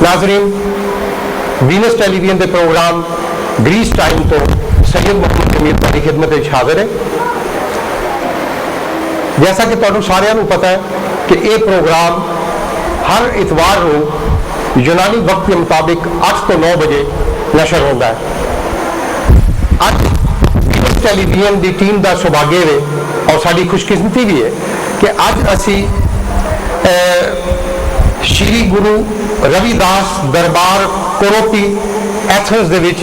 नाजरीन, Venus television के programme Greece time तो सैयद मोहम्मद जमीर की खिदमत हाजिर है। जैसा कि तुहानू सारिਆਂ ਨੂੰ पता है कि यह प्रोग्राम हर इतवार को यूनानी वक्त के मुताबिक 8 तो 9 बजे नशर होता है। अज वीनस टेलीविजन की टीम का सौभाग्य है और साड़ी खुशकिस्मती भी है कि अज असी श्री गुरु रविदास दरबार कोरोपी एथन्स दे विच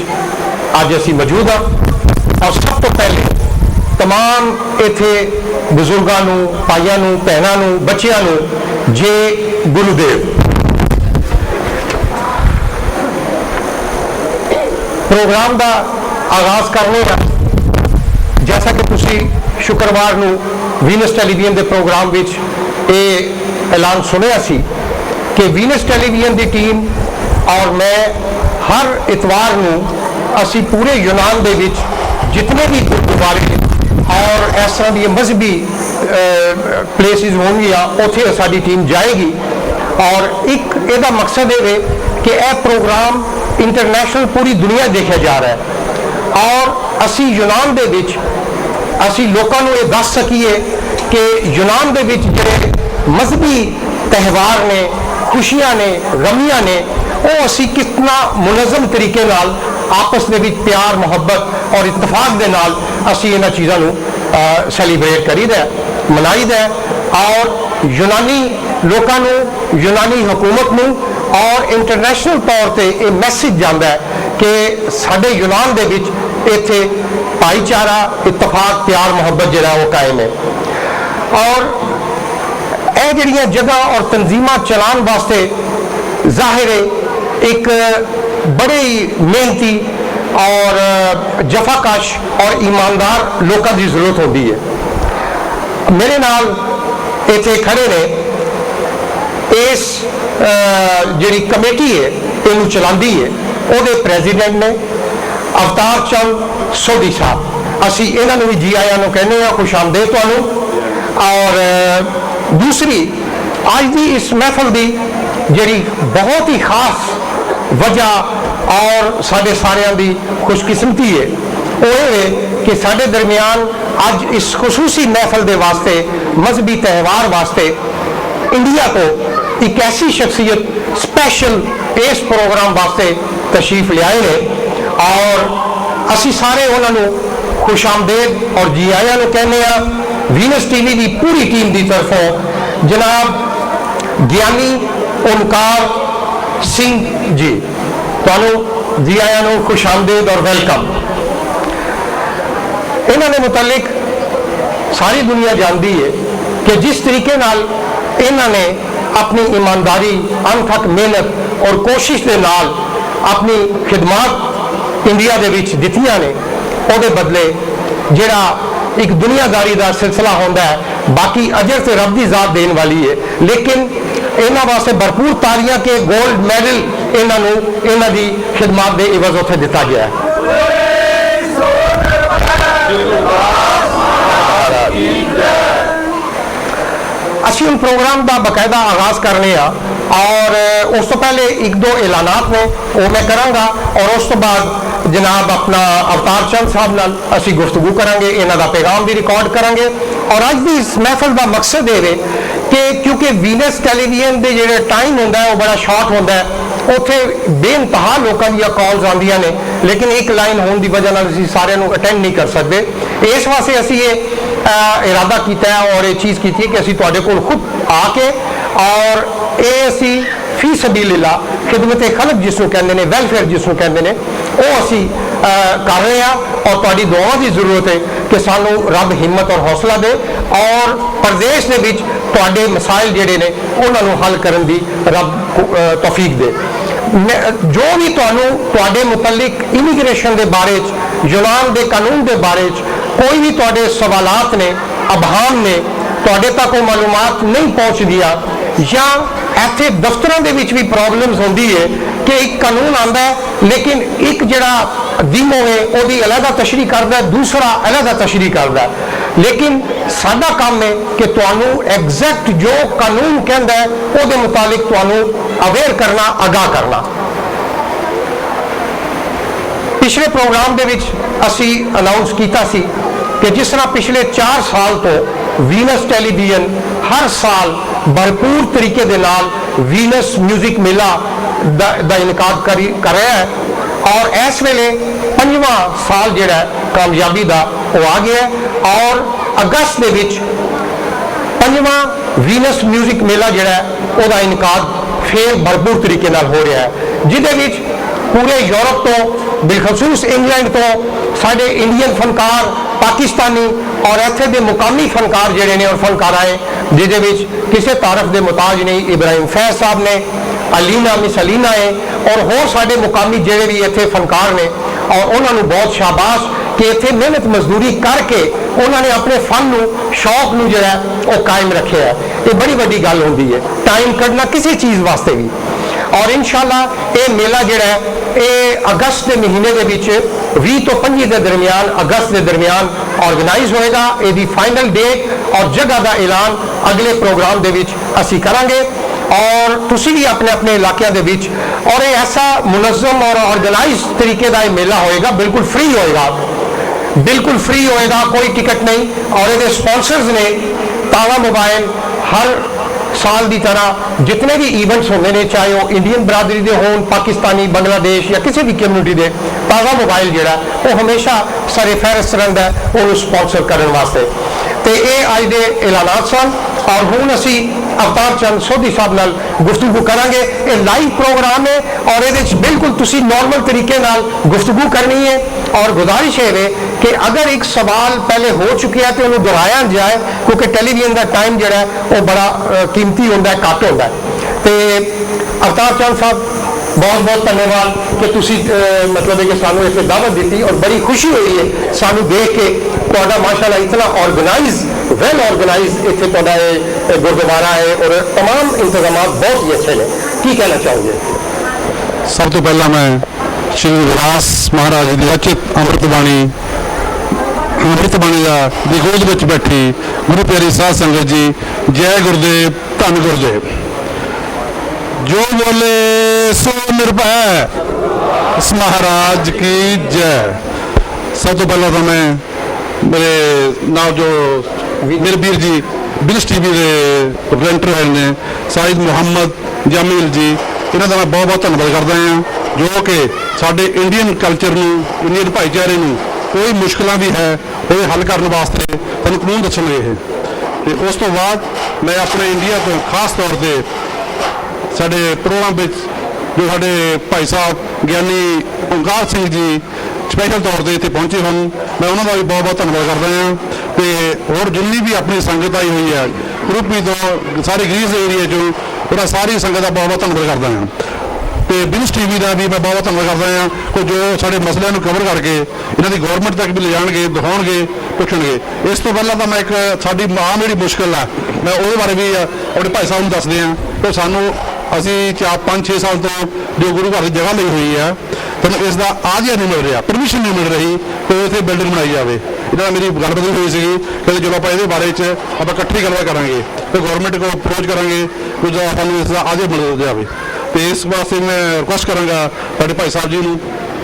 अज असी मौजूद हाँ। और सब तो पहले तमाम इत्थे बुजुर्गों, भाइयों, भैनों, बच्चों जे गुरुदेव। प्रोग्राम का आगाज करने का जैसा कि तुसी शुक्रवार को वीनस टेलीविजन के प्रोग्राम विच ये ऐलान सुनिया सी कि वीनस टेलीविजन की टीम और मैं हर इतवार को असी पूरे यूनान दे विच जितने भी गुरुद्वारे और इस तरह की मजहबी प्लेसिस होंगी उत्थे साडी टीम जाएगी। और एक ਇਹਦਾ मकसद है कि यह प्रोग्राम इंटरनेशनल पूरी दुनिया देखा जा रहा है और असी यूनान दे विच असी लोगों को ये दस सकीए कि यूनान दे विच जिहड़े मजहबी त्यौहार ने, खुशियां ने, गमियां ने, वो असी कितना मुनज़म तरीके नाल आपस में प्यार, मुहब्बत और इतफाक के नाल असी इन्हां चीज़ों को सैलीब्रेट करीदा, मनाईदा और यूनानी लोगों को, यूनानी हुकूमत को और इंटरनेशनल तौर पर यह मैसेज जाता है कि साडे यूनान दे विच इत्थे भाईचारा, इतफाक, प्यार, मुहब्बत जिहड़ा वो कायम है। और यह जिहड़ियां जगह और तंजीमां चलाने वास्ते जाहिर है एक बड़े ही मेहनती और जफाकश और ईमानदार लोगों की जरूरत होती है। मेरे नाल इत्थे खड़े ने इस जिहड़ी कमेटी है इनू चलाती है, उहदे प्रेजिडेंट ने अवतार चंद सोधी साहब। असी इन्होंने भी जी आया कहने खुश आमदेद तुहानू। और दूसरी अज की इस महफल की जिहड़ी बहुत ही खास वजह और साडे सारियां दी खुशकिस्मती है वो ये कि साडे दरमियान अज इस खसूसी महफल के वास्ते, मजहबी त्यौहार वास्ते इंडिया को एक ऐसी शख्सियत स्पेशल इस प्रोग्राम वास्ते तशरीफ लियाए हैं और असी सारे उन्होंने खुश आमदेद और जी आया कहने वीनस टीवी की पूरी टीम की तरफों जनाब ज्ञानी ओमकार सिंह जी, तुहानू जी आया खुश आमदेद और वेलकम। इन्होंने मुतलिक सारी दुनिया जानती है कि जिस तरीके नाल इन्होंने अपनी ईमानदारी, अनथक मेहनत और कोशिश के नाल अपनी खिदमात इंडिया के विच दित्तियां ने, उहदे बदले जिहड़ा एक दुनियादारी का सिलसिला होंदा है, बाकी अजर से रब की जात देने वाली है, लेकिन इन्हां वास्ते भरपूर तारियां के गोल्ड मैडल इन्हां दी खिदमात के इवज उत्थे दिता गया है। असी उन प्रोग्राम का बाकायदा आगाज करने और उस तो पहले एक दो ऐलानात ने वो मैं करांगा और उस तो बाद जनाब अपना अवतार चंद साहब नाल असी गुफ्तगू करांगे, इन्हां दा पैगाम भी रिकॉर्ड करांगे। और अज की इस महफल का मकसद ये कि क्योंकि वीनस टेलीविजन के जो टाइम होंदा है वो बड़ा शॉर्ट होंदा है, उत्थे बेइंतहा लोगों दी कॉल्स आंदियां ने, लेकिन एक लाइन होने की वजह नाल असीं सारिआं नूं अटेंड नहीं कर सकते। इस वास्ते असीं ये इरादा किया है और ये चीज़ की है कि असीं तुहाडे कोल खुद आके और ये असीं फी सबीलिल्लाह खिदमत खलक जिसनूं कहंदे ने, वैलफेयर जिसनूं कहंदे ने, वो असीं कर रहे हैं और तुहाडी दुआवां की जरूरत है कि सानूं रब हिम्मत और हौसला दे और प्रदेश के विच तुहाडे मसाइल जिहड़े ने उन्हां नूं हल करन दी रब तौफीक दे। जो भी तुहाडे मुतलिक इमीग्रेशन के बारे, यूनान के कानून के बारे कोई भी तुहाडे सवालात ने, अभाम ने, तुहाडे तक वो मालूमात नहीं पहुँचदियाँ या इत्थे दफ्तरों के भी प्रॉब्लम्स होंदी है कि एक कानून आता है लेकिन एक जिहड़ा दिमो है वो अलहदा तशरी करता है, दूसरा अलहदा तशरी करता है। लेकिन साडा काम है कि तुहानू एग्जैक्ट जो कानून कहता है उसके मुताबिक तुहानू अवेयर करना, आगाह करना। पिछले प्रोग्राम के विच असी अनाउंस किया सी कि जिस तरह पिछले 4 साल तो वीनस टेलीविजन हर साल भरपूर तरीके दे नाल वीनस म्यूजिक मेला दा इनकाद कर रहा है, और इस वेले 5वां साल जिहड़ा कामयाबी दा वो आ गया है। और अगस्त दे विच 5वां वीनस म्यूजिक मेला जिहड़ा उसका इनकाद फिर भरपूर तरीके नाल हो रहा है, जिहदे विच पूरे यूरोप तो बिलखसूस इंग्लैंड तो साढ़े इंडियन फनकार, पाकिस्तानी और इत्थे दे मुकामी फनकार जिहड़े ने और फनकार आए, जिहदे विच किसी तारफ दे मुताज नहीं इब्राहिम फैज साहब ने, अलीना मिस अलीना है और होर साढ़े मुकामी जिहड़े भी इत्थे फनकार ने, और उन्होंने बहुत शाबाश कि इत्थे मेहनत मजदूरी करके उन्होंने अपने फन नूं, शौक नूं जिहड़ा वो कायम रखे है। ये बड़ी वड्डी गल होंदी है, टाइम कढना किसी चीज़ वास्ते भी। और इंशाअल्लाह ये मेला जिहड़ा है ये अगस्त के महीने के विच 20 तो 25 के दरमियान, अगस्त के दरमियान ऑर्गेनाइज होएगा। इसकी फाइनल डेट और जगह का ऐलान अगले प्रोग्राम के विच असी करांगे, और तुसी भी अपने अपने इलाकों के विच, और ये ऐसा मुनज़्ज़म और ऑर्गेनाइज तरीके का मेला होएगा, बिल्कुल फ्री होएगा, बिल्कुल फ्री होएगा, कोई टिकट नहीं। और ये स्पॉन्सर्स ने ताज़ा मोबाइल हर साल की तरह जितने भी इवेंट्स होंगे ने, चाहे वो इंडियन बरादरी के हों, पाकिस्तानी, बांग्लादेश या किसी भी कम्यूनिटी के, ताज़ा मोबाइल जोड़ा वो हमेशा सरे फहरिस्त रहा है उन्होंने स्पॉन्सर करने वास्ते। तो ये अज के ऐलानात सन, और हूँ असी अवतार चंद सोधी साहब नाल गुफ्तगू करांगे। ये लाइव प्रोग्राम है और ये बिल्कुल तुसी नॉर्मल तरीके नाल गुफ्तगू करनी है, और गुजारिश है कि अगर एक सवाल पहले हो चुका है तो उन्हें दोहराया जाए, क्योंकि टेलीविजन का टाइम जो है वो बड़ा कीमती होता है, घट होता है। तो अवतार चंद साहब बहुत बहुत धन्यवाद कि तुसी मतलब है कि सानू इतने दावत दी, और बड़ी खुशी हुई है सानू देख के तुहाडा माशाअल्लाह इतना ऑर्गेनाइज, वेल ऑर्गेनाइज इतने तुहाडा गुरुद्वारा है, और तमाम इंतजाम बहुत ही अच्छे हैं। की कहना चाहोगे? सब तो पहला मैं श्री विलास महाराज की रचित अमृतबाणी का दिगोद में बैठी गुरु प्यारी साध संगत जी, जय गुरुदेव, धन गुरुदेव। जो बोले सो निर्भय, इस महाराज की जय। सब तो पहला तो मैं मेरे नाल जो मेरे वीर जी बिल्स टीवी के प्रेजेंटर ने साहिद मुहम्मद जामिल जी, इन्हों का मैं बहुत बहुत धन्यवाद करता हाँ, जो कि साढ़े इंडियन कल्चर नूं, इंडियन भाईचारे नूं कोई मुश्किल भी है वो हल करने वास्ते तुहानूं कानून दस्सण लगे हैं। तो उस तो बाद मैं अपने इंडिया तो खास तौर पर साढ़े प्रोग्राम में जो साढ़े भाई साहब ज्ञानी ओंकार सिंह जी स्पैशल तौर पर इतने पहुँचे हैं, मैं उन्होंने भी बहुत बहुत धन्यवाद करता हाँ। तो होर जिन्नी भी अपनी संगत आई हुई है ग्रुपी तो सारे ग्रीस एरिए चो, उन्हें सारी संगत का बहुत बहुत धन्यवाद करता हाँ। तो बिल्स टीवी का भी मैं बहुत धन्यवाद करता हाँ कि जो साढ़े मसलों को कवर करके इन्हों की गौरमेंट तक भी ले जाएंगे, दिखाएंगे, पूछेंगे। इस तो पहला तो मैं एक साड़ी आम जी मुश्किल है, मैं वो बारे भी अपने भाई साहब को दसदे हाँ। तो सानू असी 4-5-6 साल तो जो गुरु घर की जगह ली हुई है, तो इसका आजिया नहीं मिल रहा, परमिशन नहीं मिल रही, तो इतने बिल्डिंग बनाई जाए। इन्होंने मेरी गलबात हुई सी कि जो आप ये बारे आप इकट्ठी गलबात करा, तो गौरमेंट को अप्रोच करा कुछ सू इसका आजिया मिल जाए। तो इस वास्ते मैं रिक्वेस्ट कराँगा साढ़े भाई साहब जी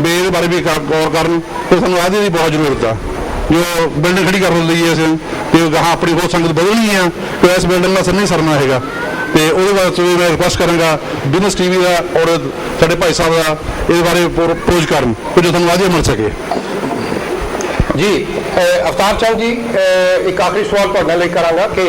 भी ये बारे भी गौर कर, तो सू आजिया की बहुत जरूरत है। जो बिल्डिंग खड़ी कर ली है असें, तो गहाँ अपनी बहुत संगत बदलनी है, तो इस बिल्डिंग का असर नहीं सरना है। तो वो वास्ते मैं रिक्वेस्ट कराँगा बिजनेस टीवी का और साढ़े भाई साहब का इस बारे अप्रोच कर, जो थोड़ा आजिया मिल सके। जी अवतार चंद जी, एक आखिरी सवाल तुहाडे नाल करांगा कि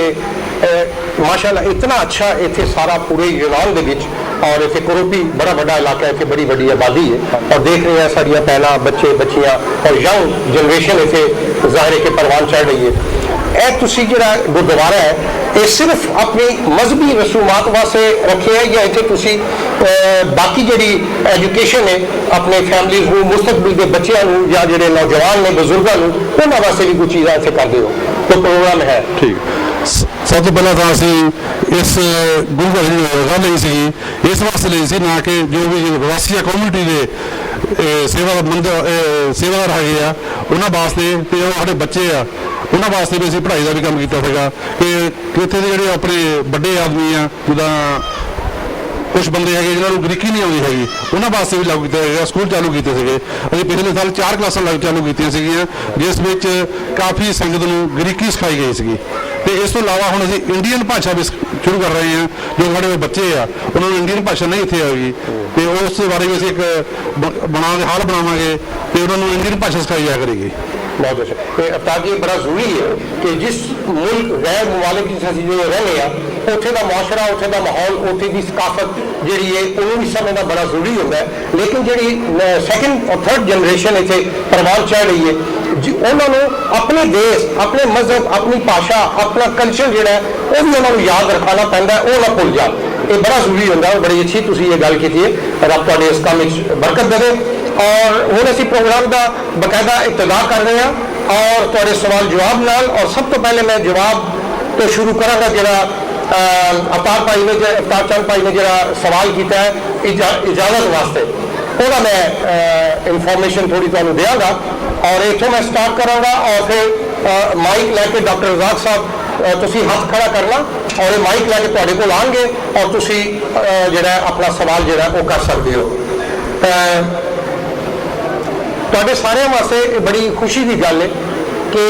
माशाअल्लाह इतना अच्छा इत्थे सारा पूरे यूनान दे विच, और इत्थे कुरुपी बड़ा बड़ा इलाका है, इत्थे बड़ी बड़ी आबादी है, और देख रहे हैं साड़ियाँ भैनां, बच्चे बच्चियाँ और यंग जनरेशन इत्थे ज़ाहिर है कि परवान चढ़ रही है। यह तुसी जिहड़ा गुरुद्वारा है ये सिर्फ अपनी मजहबी रसूमात वास्ते रखे है, या इत्थे तुसी बाकी जिहड़ी एजुकेशन है अपने फैमिलीज़ नूं, मुस्तकबिल के बच्चों नूं, या जिहड़े नौजवान ने बुजुर्गों नूं, उन्हां वास्ते भी कुछ चीज़ां इत्थे करदे हो, तो प्रोग्राम है? ठीक। सब तो पहला तो असी इस गुरु घर की गल ली सी, इस वास्ते ली सी ना कि जो भी वासिया कम्यूनिटी के सेवादार है उन्होंने वास्ते, तो साढ़े बच्चे आ ਉਹਨਾਂ ਵਾਸਤੇ ਵੀ ਅਸੀਂ ਪੜ੍ਹਾਈ ਦਾ ਵੀ ਕੰਮ ਕੀਤਾ ਸੀਗਾ ਕਿ ਇੱਥੇ ਦੇ ਜਿਹੜੇ ਆਪਣੇ ਵੱਡੇ ਆਦਮੀ ਆ, ਜਿੱਦਾਂ ਕੁਝ ਬੰਦੇ ਹੈਗੇ ਜਿਨ੍ਹਾਂ ਨੂੰ ਗ੍ਰੀਕੀ ਨਹੀਂ ਆਉਂਦੀ ਹੈਗੀ, ਉਹਨਾਂ ਵਾਸਤੇ ਵੀ ਲਾਗੂ ਕੀਤਾ ਹੈਗਾ। ਸਕੂਲ ਚਾਲੂ ਕੀਤੇ ਸੀਗੇ ਅਸੀਂ ਪਿਛਲੇ ਸਾਲ 4 ਕਲਾਸਾਂ ਚਾਲੂ ਕੀਤੀਆਂ ਸੀਗੀਆਂ, ਜਿਸ ਵਿੱਚ ਕਾਫੀ ਸੰਗਤ ਨੂੰ ਗ੍ਰੀਕੀ ਸਿਖਾਈ ਗਈ ਸੀਗੀ। ਤੇ ਇਸ ਤੋਂ ਇਲਾਵਾ ਹੁਣ ਅਸੀਂ ਇੰਡੀਅਨ ਭਾਸ਼ਾ ਵੀ ਸ਼ੁਰੂ ਕਰ ਰਹੇ ਹਾਂ। ਜੋ ਸਾਡੇ ਬੱਚੇ ਆ ਉਹਨਾਂ ਨੂੰ ਇੰਡੀਅਨ ਭਾਸ਼ਾ ਨਹੀਂ ਇੱਥੇ ਆਏਗੀ, ਤੇ ਉਸ ਬਾਰੇ ਵੀ ਅਸੀਂ ਇੱਕ ਹਾਲ ਬਣਾਵਾਂਗੇ ਤੇ ਉਹਨਾਂ ਨੂੰ ਇੰਡੀਅਨ ਭਾਸ਼ਾ ਸਿਖਾਈ ਜਾ ਕਰੇਗੀ। बहुत अच्छा। तो अवतार जी बड़ा जरूरी है कि जिस मुल्क गैर ममालिक जिस जो रहने उत्थे का मुआशरा, उत्थे का माहौल, उत्थे की सकाफत जी है उन्होंने भी समझना बड़ा जरूरी होता है। लेकिन जी सैकेंड और थर्ड जनरेशन इतने प्रभाव चढ़ रही है जी, उन्होंने अपने देश, अपने मजहब, अपनी भाषा, अपना कल्चर जोड़ा है वह भी उन्होंने याद रखाना पैंदा है, वो ना भुल जा। ये बड़ा जरूरी होता है। बड़ी अच्छी तुसीं ये गल की है, रब तुहाडे इस काम में बरकत देवे। और हुण असीं प्रोग्राम का बकायदा इब्तिदा कर रहे हैं और तुहाडे सवाल जवाब नाल। और सब तो पहले मैं जवाब तो शुरू करांगा जिहड़ा अवतार भाई ने, अवतार चंद भाई ने जिहड़ा सवाल किया है इजाजत वास्ते, ਉਹਦਾ मैं इंफॉर्मेशन थोड़ी तुहानूं देवांगा और इत्थों मैं स्टार्ट करांगा। और फिर माइक लैके डॉक्टर रजाक साहब तुसीं हथ खड़ा करना और ये माइक लैके तुहाडे कोल आउणगे और तुसीं जिहड़ा अपना सवाल जिहड़ा वो कर सकदे हो। ਤੁਹਾਡੇ ਸਾਰਿਆਂ ਵਾਸਤੇ बड़ी खुशी की गल है कि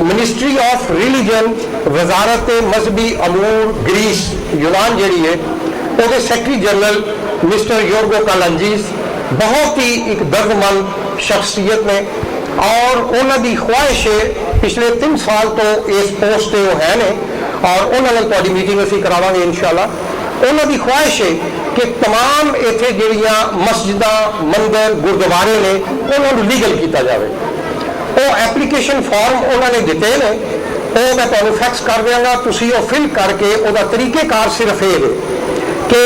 मिनिस्ट्री ऑफ रिलीजन वजारत मजहबी अमूर ग्रीस यूनान जी है वो सैकटरी जनरल मिस्टर योर्गो कालांजीस बहुत ही एक दर्दमंद शख्सियत ने और उन्होंने ख्वाहिश है पिछले 3 साल तो इस पोस्ट पर वो है ने और उन्होंने मीटिंग असी करावांगे इंशाअल्लाह। उन्होंने ख्वाहिश है कि तमाम इत्थे जिहड़ियां मस्जिदां, मंदिर, गुरुद्वारे ने उन्होंने लीगल किया जाए। वो एप्लीकेशन फॉर्म उन्होंने दिते ने, वो मैं तुहानूं फैक्स कर देंगा, तुसीं वो फिल करके उसका तरीकेकार सिर्फ ये है कि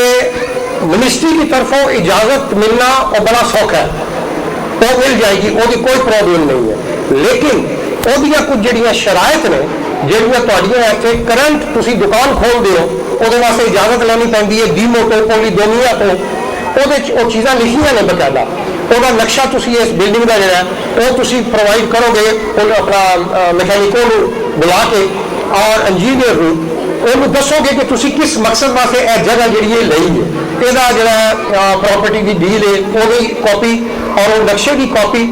मिनिस्ट्री की तरफों इजाज़त मिलना और बड़ा सौखा है, वो मिल जाएगी, वो कोई प्रॉब्लम नहीं है। लेकिन वो कुछ जिहड़ियां शराइत ने ਜਿਹੜੀਆਂ ਤੁਹਾਡੀਆਂ ਇੱਥੇ ਕਰੰਟ ਤੁਸੀਂ ਦੁਕਾਨ ਖੋਲਦੇ ਹੋ ਉਹਦੇ ਵਾਸਤੇ ਇਜਾਜ਼ਤ ਲੈਣੀ ਪੈਂਦੀ ਹੈ ਡੀਮੋਟੋਪੋਲੀ ਦੁਨੀਆ ਤੋਂ। ਉਹਦੇ 'ਚ ਉਹ ਚੀਜ਼ਾਂ ਲਿਖੀਆਂ ਨੇ ਬਕਾਇਦਾ, ਉਹਦਾ ਨਕਸ਼ਾ ਤੁਸੀਂ ਇਸ ਬਿਲਡਿੰਗ ਦਾ ਜਿਹੜਾ ਉਹ ਤੁਸੀਂ ਪ੍ਰੋਵਾਈਡ ਕਰੋਗੇ ਉਹ ਆਪਣਾ ਮਕੈਨਿਕੋ ਨੂੰ ਬੁਲਾ ਕੇ ਔਰ ਇੰਜੀਨੀਅਰ ਨੂੰ ਉਹਨੂੰ ਦੱਸੋਗੇ ਕਿ ਤੁਸੀਂ ਕਿਸ ਮਕਸਦ ਵਾਸਤੇ ਇਹ ਜਗ੍ਹਾ ਜਿਹੜੀ ਇਹ ਲਈ ਹੈ, ਇਹਦਾ ਜਿਹੜਾ ਪ੍ਰੋਪਰਟੀ ਦੀ ਡੀਲ ਹੈ ਉਹਦੀ ਕਾਪੀ ਔਰ ਉਹ ਨਕਸ਼ੇ ਦੀ ਕਾਪੀ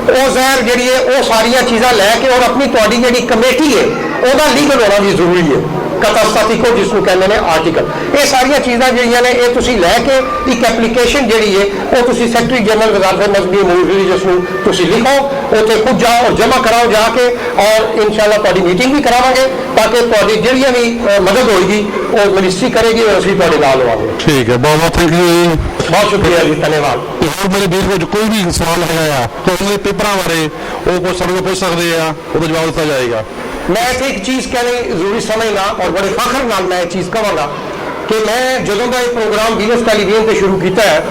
ਉਹ ਜ਼ਹਿਰ ਜਿਹੜੀ ਹੈ ਉਹ ਸਾਰੀਆਂ ਚੀਜ਼ਾਂ ਲੈ ਕੇ ਔਰ ਆਪਣੀ ਤੁਹਾਡੀ ਜਿਹੜੀ ਕਮੇਟੀ ਹੈ ਉਹਦਾ ਲੀਗਲ ਹੋਣਾ ਵੀ ਜ਼ਰੂਰੀ ਹੈ। ਕਤਾਸਤਾਤਿਕੋ ਜਿਸਨੂੰ ਕਹਿੰਦੇ ਨੇ ਆਰਟੀਕਲ, ਇਹ ਸਾਰੀਆਂ ਚੀਜ਼ਾਂ ਜਿਹੜੀਆਂ ਨੇ ਇਹ ਤੁਸੀਂ ਲੈ ਕੇ ਇੱਕ ਐਪਲੀਕੇਸ਼ਨ ਜਿਹੜੀ ਹੈ ਉਹ ਤੁਸੀਂ ਸੈਕਟਰੀ ਜਨਰਲ ਵਜ਼ਾਰਤ ਮਜ਼ਹਬੀ ਅਮੂਰ ਰਿਲੀਜੀਅਸ ਨੂੰ ਤੁਸੀਂ ਲਿਖੋ, ਉੱਥੇ ਖੁਦ ਜਾਓ ਔਰ ਜਮ੍ਹਾਂ ਕਰਾਓ ਜਾ ਕੇ ਔਰ ਇਨਸ਼ਾਅੱਲਾ ਤੁਹਾਡੀ ਮੀਟਿੰਗ ਵੀ ਕਰਾਵਾਂਗੇ ਤਾਂ ਕਿ ਤੁਹਾਡੀ ਜਿਹੜੀਆਂ ਵੀ ਮਦਦ ਹੋਏਗੀ ਉਹ ਮਿਨਿਸਟਰੀ ਕਰੇਗੀ और ਅਸੀਂ ਤੁਹਾਡੇ ਨਾਲ ਹੋਵਾਂਗੇ। ਠੀਕ ਹੈ, ਬਹੁਤ ਬਹੁਤ ਥੈਂਕ ਯੂ ਜੀ, ਬਹੁਤ ਸ਼ੁਕਰੀਆ ਜੀ, ਧੰਨਵਾਦ। ਹੋਰ ਮੇਰੇ ਵੀਰ ਵਿੱਚ ਕੋਈ ਵੀ ਸਵਾਲ ਹੈਗਾ ਆ ਤਾਂ ਉਹਦੇ ਪੇਪਰਾਂ ਬਾਰੇ ਉਹ ਕੁਝ ਸਾਨੂੰ ਪੁੱਛ ਸਕਦੇ ਆ, ਉਹਦਾ ਜਵਾਬ ਦਿੱਤਾ ਜਾਏਗਾ। मैं इतने एक चीज़ कहनी जरूरी समझना और बड़े फखर नाल मैं एक चीज़ कहांगा कि मैं जदों का ये प्रोग्राम वीनस टेलीविजन पर शुरू किया है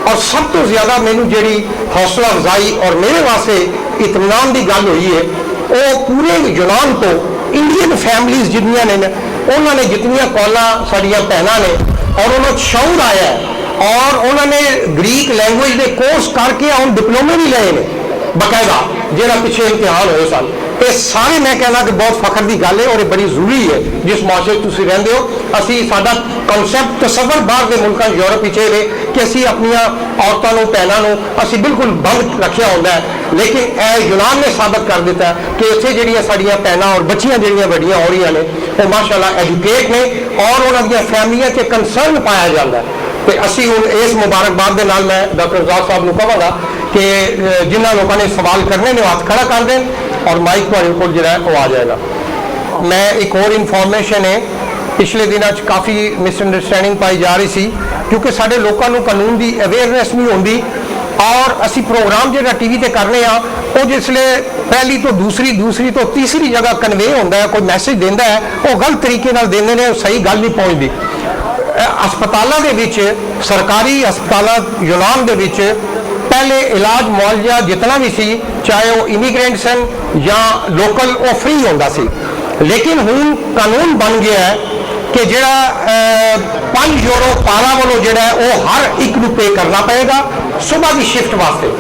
और सब तो ज़्यादा मैनू जी हौसला अफजाई और मेरे वास्ते इत्मीनान की गल हुई है वो पूरे यूनान तो इंडियन फैमिलीज जितनियां ने उन्होंने जितनियां कॉलां साड़ियां भैनां ने और उन्होंने शौर आया है और उन्होंने ग्रीक लैंग्वेज के कोर्स करके हम डिप्लोमे भी लए ने बकायदा जो पिछले इम्तिहान होए सन। ये सारे मैं कहना कि बहुत फखर की गल है और ये बड़ी जरूरी है जिस मुआशरे तुसीं रहिंदे हो। असी साडा कॉन्सैप्ट तसव्वुर बाहर के मुल्कां यूरोप विच है कि असी अपनियां औरतां नूं भैणां नूं असी बिल्कुल बंद रखिया होंदा है, लेकिन ए यूनान ने साबित कर दिता है कि इत्थे जिहड़ियां साडीयां भैणां और बच्चियां जिहड़ियां वड्डियां हो रही ने वो माशाअल्लाह एजुकेट ने और उन्हां दीयां फैमिलियां ते कंसर्न पाया जाता है। तो असी हुण इस मुबारकबाद के नाल मैं डॉक्टर रजाक साहब को कहांगा कि जिन्होंने लोगों ने सवाल करने ने हाथ खड़ा कर दें और माइक तुहाडे कोल जिहड़ा है वो आ जाएगा। मैं एक और इन्फॉर्मेशन है पिछले दिनों काफ़ी मिसअंडरस्टैंडिंग पाई जा रही सी क्योंकि साडे लोकां नूं कानून की अवेयरनेस नहीं होंदी और असी प्रोग्राम जो टीवी ते करने वो जिसले पहली तो दूसरी तो तीसरी जगह कन्वे होंदा है, कोई मैसेज देंदा है वो गलत तरीके नाल देंदे ने, सही गल नहीं पहुंचती। अस्पतालों के विच सरकारी अस्पतालों यूनान के विच पहले इलाज मुआवजा जितना भी सी चाहे वो इमीग्रेंट सन या लोकल वो फ्री होंदा सी, लेकिन हुण कानून बन गया है कि जिहड़ा 5 यूरो पारा वालों जिहड़ा है वो हर एक नूं पे करना पड़ेगा सुबह की शिफ्ट वास्ते।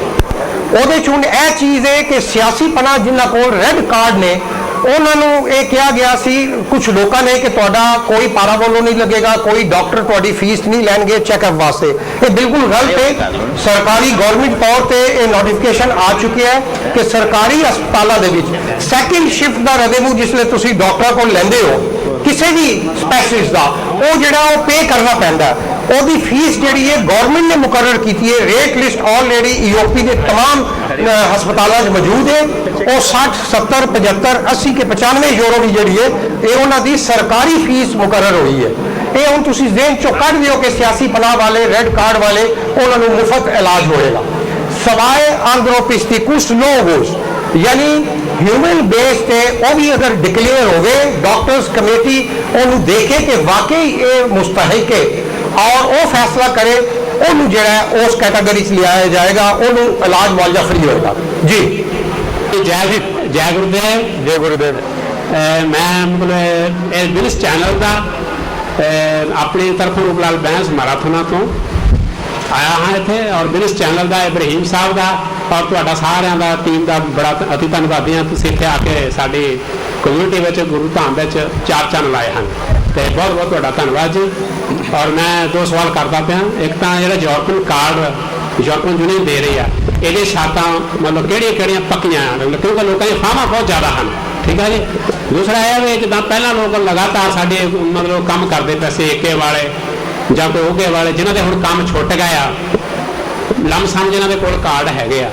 ਉਹਦੇ 'ਚ ਹੁਣ ਇਹ ਚੀਜ਼ ਹੈ ਕਿ ਸਿਆਸੀ ਪਨਾਹ ਜਿਨ੍ਹਾਂ ਕੋਲ ਰੈੱਡ ਕਾਰਡ ਨੇ ਉਹਨਾਂ ਨੂੰ ਇਹ ਕਿਹਾ ਗਿਆ ਸੀ ਕੁਝ ਲੋਕਾਂ ਨੇ ਕਿ ਤੁਹਾਡਾ ਕੋਈ ਪਾਰਾ ਵੱਲੋਂ ਨਹੀਂ ਲੱਗੇਗਾ, ਕੋਈ ਡਾਕਟਰ ਤੁਹਾਡੀ ਫੀਸ ਨਹੀਂ ਲੈਣਗੇ ਚੈੱਕਅਪ ਵਾਸਤੇ। ਇਹ ਬਿਲਕੁਲ ਗਲਤ ਹੈ। ਸਰਕਾਰੀ ਗਵਰਨਮੈਂਟ ਤੌਰ ਤੇ ਇਹ ਨੋਟੀਫਿਕੇਸ਼ਨ ਆ ਚੁੱਕਿਆ ਹੈ ਕਿ ਸਰਕਾਰੀ ਹਸਪਤਾਲਾਂ ਦੇ ਵਿੱਚ ਸੈਕਿੰਡ ਸ਼ਿਫਟ ਦਾ ਰੈਵਨਿਊ ਜਿਸਲੇ ਤੁਸੀਂ ਡਾਕਟਰਾਂ ਕੋਲ ਲੈਂਦੇ ਹੋ ਕਿਸੇ ਵੀ ਸਪੈਸ਼ਲਿਸਟ ਦਾ, ਉਹ ਜਿਹੜਾ ਉਹ ਪੇ ਕਰਨਾ ਪੈਂਦਾ। ਉਹਦੀ ਫੀਸ ਜਿਹੜੀ ਹੈ ਗਵਰਨਮੈਂਟ ਨੇ ਮੁਕਰਰ ਕੀਤੀ ਹੈ। ਰੇਟ ਲਿਸਟ ਆਲਰੇਡੀ ਈਓਪੀ ਦੇ तमाम ਹਸਪਤਾਲਾਂ 'ਚ ਮੌਜੂਦ ਹੈ। ਉਹ 60, 70, 75, 80 ਕੇ 95 ਯੂਰੋ ਦੀ ਜਿਹੜੀ ਹੈ ਇਹ ਉਹਨਾਂ ਦੀ ਸਰਕਾਰੀ ਫੀਸ ਮੁਕਰਰ ਹੋਈ ਹੈ। ਇਹ ਹੁਣ ਤੁਸੀਂ ਜ਼ੇਨ ਚੋਂ ਕੱਢ ਦਿਓ ਕਿ ਸਿਆਸੀ ਪਨਾਹ ਵਾਲੇ ਰੈੱਡ ਕਾਰਡ ਵਾਲੇ ਉਹਨਾਂ ਨੂੰ ਮੁਫਤ ਇਲਾਜ ਹੋਏਗਾ ਸਵਾਏ ਆਂਧਰੋਪਿਸਟਿਕੁਸ ਨੋਵੋਸ, ਯਾਨੀ ਹਿਊਮਨ ਬੇਸ ਤੇ ਉਹ ਵੀ ਅਗਰ ਡਿਕਲੇਅਰ ਹੋਵੇ ਡਾਕਟਰਸ ਕਮੇਟੀ ਉਹਨੂੰ ਦੇਖੇ ਕਿ ਵਾਕਈ ਇਹ ਮੁਸਤਹਿਕ ਹੈ ਔਰ ਉਹ ਫੈਸਲਾ ਕਰੇ ਉਹਨੂੰ ਜਿਹੜਾ ਉਸ ਕੈਟਾਗਰੀ 'ਚ ਲਿਆਇਆ ਜਾਏਗਾ, ਉਹਨੂੰ ਇਲਾਜ ਮੁਆਵਜ਼ਾ ਫਰੀ ਹੋਏਗਾ। ਜੀ ਜੈ ਗੁਰਦੇਵ। ਜੈ ਗੁਰੂਦੇਵ। ਮੈਂ ਮਤਲਬ ਇਹ ਬਿਲਸ ਚੈਨਲ ਦਾ ਆਪਣੀ ਤਰਫੋਂ ਰੂਪਲਾਲ ਬੈਂਸ ਮੈਰਾਥਨ ਤੋਂ ਆਇਆ ਹਾਂ ਇੱਥੇ ਔਰ ਬਿਲਸ ਚੈਨਲ ਦਾ ਇਬਰਾਹੀਮ ਸਾਹਿਬ ਦਾ ਔਰ ਤੁਹਾਡਾ ਸਾਰਿਆਂ ਦਾ ਟੀਮ ਦਾ ਬੜਾ ਅਤੀ ਧੰਨਵਾਦੀ ਹਾਂ। ਤੁਸੀਂ ਇੱਥੇ ਆ ਕੇ ਸਾਡੀ ਕਮਿਊਨਿਟੀ ਵਿੱਚ ਗੁਰੂ ਧਾਮ ਵਿੱਚ ਚਾਰ ਚੰਨ ਲਾਏ ਹਨ ਤੇ ਬਹੁਤ ਬਹੁਤ ਤੁਹਾਡਾ ਧੰਨਵਾਦ ਜੀ। ਔਰ ਮੈਂ ਦੋ ਸਵਾਲ ਕਰਦਾ ਪਿਆ। ਇੱਕ ਤਾਂ ਜਿਹੜਾ ਯੂਰਪੀਅਨ ਕਾਰਡ ਯੂਰਪੀਅਨ ਯੂਨੀਅਨ ਦੇ ਰਹੀ ਆ ਇਹਦੇ ਸ਼ਰਤਾਂ ਮਤਲਬ ਕਿਹੜੀਆਂ ਪੱਕੀਆਂ ਹਨ ਕਿਉਂਕਿ ਲੋਕਾਂ ਦੀਆਂ ਫਾਹਾਂ ਬਹੁਤ ਜ਼ਿਆਦਾ ਹਨ, ਠੀਕ ਹੈ ਜੀ। ਦੂਸਰਾ ਇਹ ਵੀ ਜਿੱਦਾਂ ਪਹਿਲਾਂ ਲੋਕ ਲਗਾਤਾਰ ਸਾਡੇ ਮਤਲਬ ਕੰਮ ਕਰਦੇ ਪਏ ਸੀ ਏਕੇ ਵਾਲੇ ਜਾਂ ਕੋਈ ਉਹਗੇ ਵਾਲੇ ਜਿਨ੍ਹਾਂ ਦੇ ਹੁਣ ਕੰਮ ਛੁੱਟ ਗਏ ਆ ਲਮਸਮ ਜਿਨ੍ਹਾਂ ਦੇ ਕੋਲ ਕਾਰਡ ਹੈਗੇ ਆ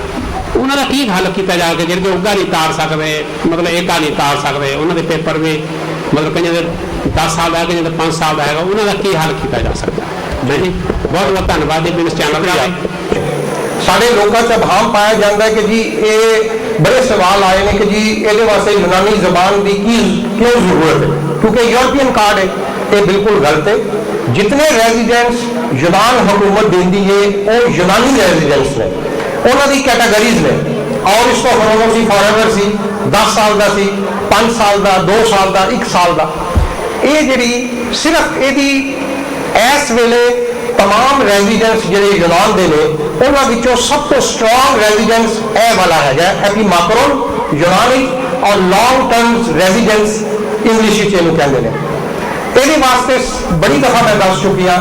ਉਹਨਾਂ ਦਾ ਕੀ ਹੱਲ ਕੀਤਾ ਜਾ ਕੇ ਜਿਹੜੇ ਉੱਗਾ ਨਹੀਂ ਤਾਰ ਸਕਦੇ ਮਤਲਬ ਏਕਾ ਨਹੀਂ ਤਾਰ ਸਕਦੇ ਉਹਨਾਂ ਦੇ ਪੇਪਰ ਵੀ ਮਤਲਬ ਕਈਆਂ ਦੇ 10 ਸਾਲ ਦਾ ਹੈ ਕਈਆਂ ਦੇ 5 ਸਾਲ ਦਾ ਹੈਗਾ ਉਹਨਾਂ ਦਾ ਕੀ ਹੱਲ ਕੀਤਾ ਜਾ ਸਕਦਾ। ਨਹੀਂ ਬਹੁਤ ਬਹੁਤ ਧੰਨਵਾਦ ਜੀ ਇਸ ਚੈਨਲ ਤੇ। ਸਾਡੇ ਲੋਕਾਂ 'ਚ ਵਹਿਮ ਪਾਇਆ ਜਾਂਦਾ ਕਿ ਜੀ ਇਹ ਬੜੇ ਸਵਾਲ ਆਏ ਨੇ ਕਿ ਜੀ ਇਹਦੇ ਵਾਸਤੇ ਯੂਨਾਨੀ ਜ਼ਬਾਨ ਦੀ ਕਿਉਂ ਜ਼ਰੂਰਤ ਹੈ ਕਿਉਂਕਿ ਯੂਰਪੀਅਨ ਕਾਰਡ ਹੈ। ਇਹ ਬਿਲਕੁਲ ਗਲਤ ਹੈ। ਜਿਤਨੇ ਰੈਜ਼ੀਡੈਂਟਸ ਯੂਨਾਨ ਹਕੂਮਤ ਦਿੰਦੀ ਹੈ ਉਹ ਯੂਨਾਨੀ ਰੈਜ਼ੀਡੈਂਟਸ ਨੇ, ਉਹਨਾਂ ਦੀ ਕੈਟਾਗਰੀਜ਼ ਨੇ ਔਰ ਇਸ ਤੋਂ ਫਰੋਵਰ ਸੀ ਫੋਰਐਵਰ ਸੀ 10 ਸਾਲ ਦਾ ਸੀ 5 ਸਾਲ ਦਾ 2 ਸਾਲ ਦਾ 1 ਸਾਲ ਦਾ। ਇਹ ਜਿਹੜੀ ਸਿਰਫ ਇਹਦੀ ਇਸ ਵੇਲੇ तमाम ਰੈਜ਼ੀਡੈਂਟਸ ਜਿਹੜੇ ਯੂਨਾਨ ਦੇ ਨੇ ਉਹਨਾਂ ਵਿੱਚੋਂ ਸਭ ਤੋਂ ਸਟਰੋਂਗ ਰੈਜ਼ੀਡੈਂਟਸ ਇਹ ਵਾਲਾ ਹੈਗਾ ਐਪੀਮਾਕਰੋਨ ਯੂਨਾਨੀ ਔਰ ਲੌਂਗ ਟਰਮ ਰੈਜ਼ੀਡੈਂਟਸ ਇੰਗਲਿਸ਼ ਵਿੱਚ ਇਹਨੂੰ ਕਹਿੰਦੇ ਨੇ। ਇਹਦੇ ਵਾਸਤੇ ਬੜੀ ਦਫਾ ਮੈਂ ਦੱਸ ਚੁੱਕਿਆ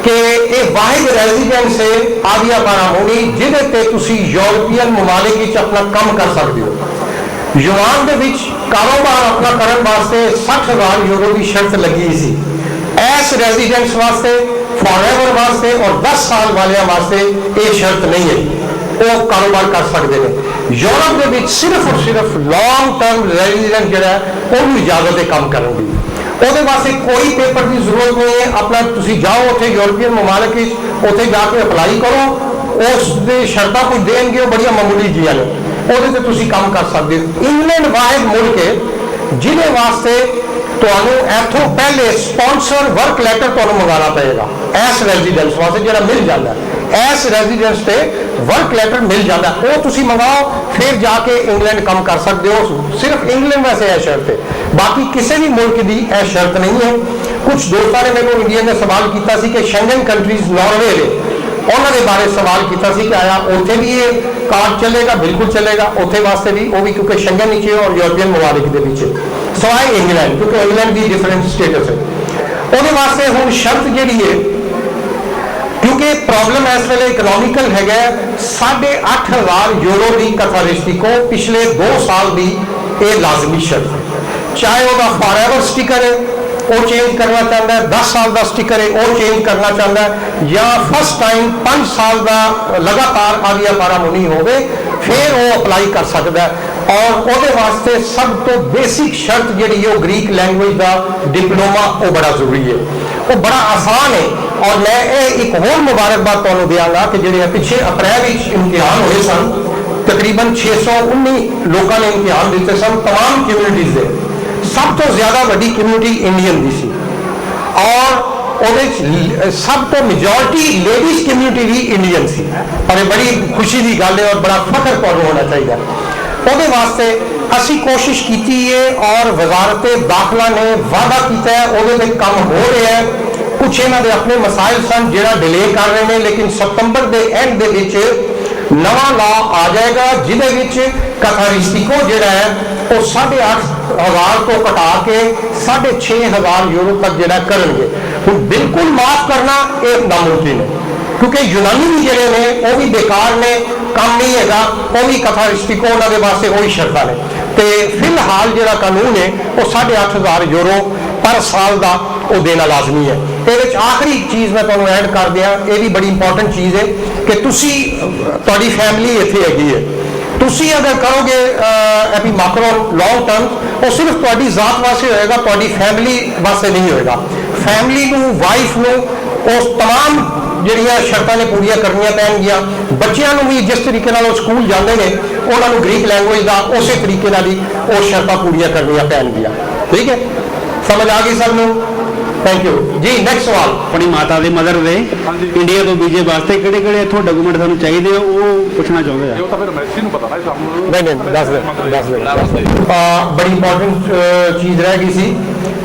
ਕਿ ਇਹ ਵਾਹਿਦ ਰੈਜ਼ੀਡੈਂਸ ਹੈ ਆਦੀਆ ਬਾਰਾਮੂਨੀ ਜਿਹਦੇ ਤੇ ਤੁਸੀਂ ਯੂਰਪੀਅਨ ਮਮਾਲਿਕ ਵਿੱਚ ਆਪਣਾ ਕੰਮ ਕਰ ਸਕਦੇ ਹੋ। ਯੂਨਾਨ ਦੇ ਵਿੱਚ ਕਾਰੋਬਾਰ ਆਪਣਾ ਕਰਨ ਵਾਸਤੇ 60,000 ਯੂਰੋ ਦੀ ਸ਼ਰਤ ਲੱਗੀ ਸੀ। ਇਸ ਰੈਜ਼ੀਡੈਂਸ ਵਾਸਤੇ ਫੋਰਐਵਰ ਵਾਸਤੇ ਔਰ 10 ਸਾਲ ਵਾਲਿਆਂ ਵਾਸਤੇ ਇਹ ਸ਼ਰਤ ਨਹੀਂ ਹੈ, ਉਹ ਕਾਰੋਬਾਰ ਕਰ ਸਕਦੇ ਨੇ। ਯੂਰਪ ਦੇ ਵਿੱਚ ਸਿਰਫ ਔਰ ਸਿਰਫ ਲੌਂਗ ਟਰਮ ਰੈਜ਼ੀਡੈਂਟ ਜਿਹੜਾ ਉਹਨੂੰ ਇਜਾਜ਼ਤ ਹੈ ਕੰਮ ਕਰਨ ਦੀ। ਉਹਦੇ ਵਾਸਤੇ ਕੋਈ ਪੇਪਰ ਦੀ ਜ਼ਰੂਰਤ ਨਹੀਂ ਹੈ। ਆਪਣਾ ਤੁਸੀਂ ਜਾਓ ਉੱਥੇ ਯੂਰਪੀਅਨ ਮਮਾਲਿਕ ਵਿੱਚ ਉੱਥੇ ਜਾ ਕੇ ਅਪਲਾਈ ਕਰੋ, ਉਸ ਦੇ ਸ਼ਰਤਾਂ ਕੁਝ ਦੇਣਗੇ ਉਹ ਬੜੀਆਂ ਮਾਮੂਲੀ ਜੀਆਂ ਨੇ, ਉਹਦੇ ਤੇ ਤੁਸੀਂ ਕੰਮ ਕਰ ਸਕਦੇ ਹੋ। ਇੰਗਲੈਂਡ ਵਾਹਿਦ ਮੁਲਕ ਹੈ ਜਿਹਦੇ ਵਾਸਤੇ ਤੁਹਾਨੂੰ ਇੱਥੋਂ ਪਹਿਲੇ ਸਪਾਂਸਰ ਵਰਕ ਲੈਟਰ ਤੁਹਾਨੂੰ ਮੰਗਾਉਣਾ ਪਏਗਾ ਇਸ ਰੈਜ਼ੀਡੈਂਸ ਵਾਸਤੇ ਜਿਹੜਾ ਮਿਲ ਜਾਂਦਾ ਇਸ ਰੈਜ਼ੀਡੈਂਸ ਤੇ ਵਰਕ ਲੈਟਰ ਮਿਲ ਜਾਂਦਾ ਉਹ ਤੁਸੀਂ ਮੰਗਾਓ ਫਿਰ ਜਾ ਕੇ ਇੰਗਲੈਂਡ ਕੰਮ ਕਰ ਸਕਦੇ ਹੋ। ਸਿਰਫ ਇੰਗਲੈਂਡ ਵਾਸਤੇ ਇਹ ਸ਼ਰਤ ਹੈ, ਬਾਕੀ ਕਿਸੇ ਵੀ ਮੁਲਕ ਦੀ ਇਹ ਸ਼ਰਤ ਨਹੀਂ ਹੈ। ਕੁਝ ਦੋਸਤਾਂ ਨੇ ਮੈਨੂੰ ਇੰਡੀਆ ਨੇ ਸਵਾਲ ਕੀਤਾ ਸੀ ਕਿ ਸ਼ੈਂਗਨ ਕੰਟਰੀਜ਼ ਨਾਰਵੇ ਨੇ ਉਹਨਾਂ ਦੇ ਬਾਰੇ ਸਵਾਲ ਕੀਤਾ ਸੀ ਕਿ ਆਇਆ ਉੱਥੇ ਵੀ ਇਹ ਕਾਰਡ ਚੱਲੇਗਾ? ਬਿਲਕੁਲ ਚੱਲੇਗਾ ਉੱਥੇ ਵਾਸਤੇ ਵੀ, ਉਹ ਵੀ ਕਿਉਂਕਿ ਸ਼ੈਂਗਨ ਵਿੱਚ ਹੈ ਔਰ ਯੂਰਪੀਅਨ ਮਮਾਲਿਕ ਦੇ ਵਿੱਚ ਸਵਾਏ ਇੰਗਲੈਂਡ ਕਿਉਂਕਿ ਇੰਗਲੈਂਡ ਦੀ ਡਿਫਰੈਂਟ ਸਟੇਟਸ ਹੈ। ਉਹਦੇ ਵਾਸਤੇ ਹੁਣ ਸ਼ਰਤ ਜਿਹੜੀ ਹੈ ਕਿਉਂਕਿ ਪ੍ਰੋਬਲਮ ਇਸ ਵੇਲੇ ਇਕਨੋਮਿਕਲ ਹੈਗਾ 8,500 ਯੂਰੋ ਦੀ ਕਥਾਰਿਸਟਿਕੋ ਪਿਛਲੇ 2 ਸਾਲ ਦੀ ਇਹ ਲਾਜ਼ਮੀ ਸ਼ਰਤ ਹੈ। ਚਾਹੇ ਉਹਦਾ ਫੋਰਐਵਰ ਸਟਿਕਰ ਹੈ ਉਹ ਚੇਂਜ ਕਰਨਾ ਚਾਹੁੰਦਾ ਹੈ, 10 ਸਾਲ ਦਾ ਸਟਿਕਰ ਹੈ ਉਹ ਚੇਂਜ ਕਰਨਾ ਚਾਹੁੰਦਾ ਹੈ ਜਾਂ ਫਸਟ ਟਾਈਮ 5 ਸਾਲ ਦਾ ਲਗਾਤਾਰ ਆਦੀਆ ਬਾਰਾਮੂਨੀ ਹੋਵੇ ਫਿਰ ਉਹ ਅਪਲਾਈ ਕਰ ਸਕਦਾ ਹੈ। ਔਰ ਉਹਦੇ ਵਾਸਤੇ ਸਭ ਤੋਂ ਬੇਸਿਕ ਸ਼ਰਤ ਜਿਹੜੀ ਉਹ ਗ੍ਰੀਕ ਲੈਂਗੁਏਜ ਦਾ ਡਿਪਲੋਮਾ ਉਹ ਬੜਾ ਜ਼ਰੂਰੀ ਹੈ, ਉਹ ਬੜਾ ਆਸਾਨ ਹੈ। ਔਰ ਮੈਂ ਇਹ ਇੱਕ ਹੋਰ ਮੁਬਾਰਕਬਾਦ ਤੁਹਾਨੂੰ ਦਿਆਂਗਾ ਕਿ ਜਿਹੜੇ ਪਿੱਛੇ ਅਪ੍ਰੈਲ ਵਿੱਚ ਇਮਤਿਹਾਨ ਹੋਏ ਸਨ ਤਕਰੀਬਨ 619 ਲੋਕਾਂ ਨੇ ਇਮਤਿਹਾਨ ਦਿੱਤੇ ਸਨ तमाम ਕਮਿਊਨਿਟੀਜ਼ ਦੇ। ਸਭ ਤੋਂ ਜ਼ਿਆਦਾ ਵੱਡੀ ਕਮਿਊਨਿਟੀ ਇੰਡੀਅਨ ਦੀ ਸੀ ਔਰ ਉਹਦੇ ਸਭ ਤੋਂ ਮੈਜੋਰਟੀ ਲੇਡੀਜ਼ ਕਮਿਊਨਿਟੀ ਵੀ ਇੰਡੀਅਨ ਸੀ। ਪਰ ਇਹ ਬੜੀ ਖੁਸ਼ੀ ਦੀ ਗੱਲ ਹੈ ਔਰ ਬੜਾ ਫਖਰ ਤੁਹਾਨੂੰ ਹੋਣਾ ਚਾਹੀਦਾ। ਉਹਦੇ ਵਾਸਤੇ ਅਸੀਂ ਕੋਸ਼ਿਸ਼ ਕੀਤੀ ਹੈ ਔਰ ਵਜ਼ਾਰਤ ਦਾਖਲਾ ਨੇ ਵਾਅਦਾ ਕੀਤਾ ਹੈ, ਉਹਦੇ ਤੇ ਕੰਮ ਹੋ ਰਿਹਾ ਹੈ। ਕੁਛ ਇਹਨਾਂ ਦੇ ਆਪਣੇ ਮਸਾਇਲ ਸਨ ਜਿਹੜਾ ਡਿਲੇ ਕਰ ਰਹੇ ਨੇ ਲੇਕਿਨ ਸਤੰਬਰ ਦੇ ਐਂਡ ਦੇ ਵਿੱਚ ਨਵਾਂ ਲਾ ਆ ਜਾਏਗਾ ਜਿਹਦੇ ਵਿੱਚ ਕਥਾਰਿਸਟਿਕੋ ਜਿਹੜਾ ਹੈ ਉਹ 8,500 ਤੋਂ ਘਟਾ ਕੇ 6,500 ਯੂਰੋ ਤੱਕ ਜਿਹੜਾ ਕਰਨਗੇ। ਹੁਣ ਬਿਲਕੁਲ ਮਾਫ ਕਰਨਾ ਇਹ ਨਾਮੁਮਕਿਨ ਹੈ ਕਿਉਂਕਿ ਯੂਨਾਨੀ ਵੀ ਜਿਹੜੇ ਨੇ ਉਹ ਵੀ ਬੇਕਾਰ ਨੇ, ਕੰਮ ਨਹੀਂ ਹੈਗਾ, ਉਹ ਵੀ ਕਥਾਰਿਸਟਿਕੋ ਉਹਨਾਂ ਦੇ ਵਾਸਤੇ ਉਹੀ ਸ਼ਰਤਾਂ ਨੇ। ਤੇ ਫਿਲਹਾਲ ਜਿਹੜਾ ਕਾਨੂੰਨ ਹੈ ਉਹ 8,500 ਯੂਰੋ ਪਰ ਸਾਲ ਦਾ ਉਹ ਦੇਣਾ ਲਾਜ਼ਮੀ ਹੈ। ਇਹਦੇ ਵਿੱਚ ਆਖਰੀ ਚੀਜ਼ ਮੈਂ ਤੁਹਾਨੂੰ ਐਡ ਕਰ ਦਿਆਂ, ਇਹ ਵੀ ਬੜੀ ਇੰਪੋਰਟੈਂਟ ਚੀਜ਼ ਹੈ ਕਿ ਤੁਸੀਂ ਤੁਹਾਡੀ ਫੈਮਿਲੀ ਇੱਥੇ ਹੈਗੀ ਹੈ, ਤੁਸੀਂ ਅਗਰ ਕਰੋਗੇ ਐਪੀਮਾਕਰੋਨ ਲੌਂਗ ਟਰਮ ਉਹ ਸਿਰਫ ਤੁਹਾਡੀ ਜ਼ਾਤ ਵਾਸਤੇ ਹੋਏਗਾ, ਤੁਹਾਡੀ ਫੈਮਿਲੀ ਵਾਸਤੇ ਨਹੀਂ ਹੋਏਗਾ। ਫੈਮਿਲੀ ਨੂੰ, ਵਾਈਫ ਨੂੰ ਉਸ ਤਮਾਮ ਜਿਹੜੀਆਂ ਸ਼ਰਤਾਂ ਨੇ ਪੂਰੀਆਂ ਕਰਨੀਆਂ ਪੈਣਗੀਆਂ। ਬੱਚਿਆਂ ਨੂੰ ਵੀ ਜਿਸ ਤਰੀਕੇ ਨਾਲ ਉਹ ਸਕੂਲ ਜਾਂਦੇ ਨੇ ਉਹਨਾਂ ਨੂੰ ਗ੍ਰੀਕ ਲੈਂਗੁਏਜ ਦਾ ਉਸੇ ਤਰੀਕੇ ਨਾਲ ਹੀ ਉਹ ਸ਼ਰਤਾਂ ਪੂਰੀਆਂ ਕਰਨੀਆਂ ਪੈਣਗੀਆਂ। ਠੀਕ ਹੈ, ਸਮਝ ਆ ਗਈ ਸਭ ਨੂੰ? ਥੈਂਕ ਯੂ ਜੀ। ਨੈਕਸਟ ਸਵਾਲ। ਆਪਣੀ ਮਾਤਾ ਦੇ ਮਦਰ ਦੇ ਇੰਡੀਆ ਤੋਂ ਵੀਜ਼ੇ ਵਾਸਤੇ ਕਿਹੜੇ ਕਿਹੜੇ ਇੱਥੋਂ ਡਾਕੂਮੈਂਟ ਸਾਨੂੰ ਚਾਹੀਦੇ ਆ ਉਹ ਪੁੱਛਣਾ ਚਾਹੁੰਦੇ ਆ। ਉਹ ਤਾਂ ਫਿਰ ਮੈਸੀ ਨੂੰ ਪਤਾ ਨਾ ਸਾਨੂੰ। ਨਹੀਂ ਦੱਸ ਦੇ। ਬੜੀ ਇੰਪੋਰਟੈਂਟ ਚੀਜ਼ ਰਹਿ ਗਈ ਸੀ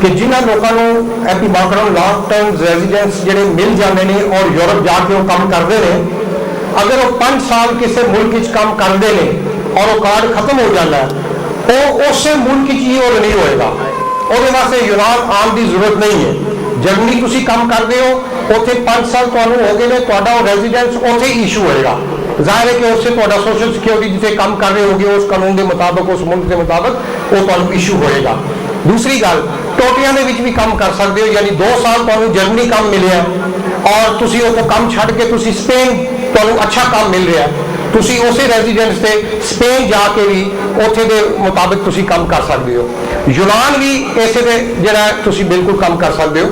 ਕਿ ਜਿਨ੍ਹਾਂ ਲੋਕਾਂ ਨੂੰ ਐਪੀਮਾਕਰੋਨ ਲੌਂਗ ਟਰਮ ਰੈਜ਼ੀਡੈਂਸ ਜਿਹੜੇ ਮਿਲ ਜਾਂਦੇ ਨੇ ਔਰ ਯੂਰਪ ਜਾ ਕੇ ਉਹ ਕੰਮ ਕਰਦੇ ਨੇ, ਅਗਰ ਉਹ 5 ਸਾਲ ਕਿਸੇ ਮੁਲਕ ਵਿੱਚ ਕੰਮ ਕਰਦੇ ਨੇ ਔਰ ਉਹ ਕਾਰਡ ਖਤਮ ਹੋ ਜਾਂਦਾ ਉਹ ਉਸੇ ਮੁਲਕ ਵਿੱਚ ਹੀ ਉਹ ਰਿਨਿਊ ਹੋਏਗਾ। ਉਹਦੇ ਵਾਸਤੇ ਯੂਨਾਨ ਆਉਣ ਦੀ ਜ਼ਰੂਰਤ ਨਹੀਂ ਹੈ। ਜਰਮਨੀ ਤੁਸੀਂ ਕੰਮ ਕਰਦੇ ਹੋ, ਉੱਥੇ 5 ਸਾਲ ਤੁਹਾਨੂੰ ਹੋ ਗਏ ਨੇ, ਤੁਹਾਡਾ ਉਹ ਰੈਜ਼ੀਡੈਂਸ ਉੱਥੇ ਇਸ਼ੂ ਹੋਏਗਾ। ਜ਼ਾਹਿਰ ਹੈ ਕਿ ਉਸੇ ਤੁਹਾਡਾ ਸੋਸ਼ਲ ਸਿਕਿਉਰਿਟੀ ਜਿੱਥੇ ਕੰਮ ਕਰ ਰਹੇ ਹੋਗੇ ਉਸ ਕਾਨੂੰਨ ਦੇ ਮੁਤਾਬਕ, ਉਸ ਮੁਲਕ ਦੇ ਮੁਤਾਬਕ ਉਹ ਤੁਹਾਨੂੰ ਇਸ਼ੂ ਹੋਏਗਾ। ਦੂਸਰੀ ਗੱਲ, ਟੋਟੀਆਂ ਦੇ ਵਿੱਚ ਵੀ ਕੰਮ ਕਰ ਸਕਦੇ ਹੋ, ਯਾਨੀ 2 ਸਾਲ ਤੁਹਾਨੂੰ ਜਰਮਨੀ ਕੰਮ ਮਿਲਿਆ ਔਰ ਤੁਸੀਂ ਉਹ ਕੰਮ ਛੱਡ ਕੇ ਤੁਸੀਂ ਸਪੇਨ, ਤੁਹਾਨੂੰ ਅੱਛਾ ਕੰਮ ਮਿਲ ਰਿਹਾ, ਤੁਸੀਂ ਉਸੇ ਰੈਜ਼ੀਡੈਂਸ ਤੇ ਸਪੇਨ ਜਾ ਕੇ ਵੀ ਉੱਥੇ ਦੇ ਮੁਤਾਬਕ ਤੁਸੀਂ ਕੰਮ ਕਰ ਸਕਦੇ ਹੋ। ਯੂਨਾਨ ਵੀ ਇਸੇ ਦੇ ਜਿਹੜਾ ਤੁਸੀਂ ਬਿਲਕੁਲ ਕੰਮ ਕਰ ਸਕਦੇ ਹੋ।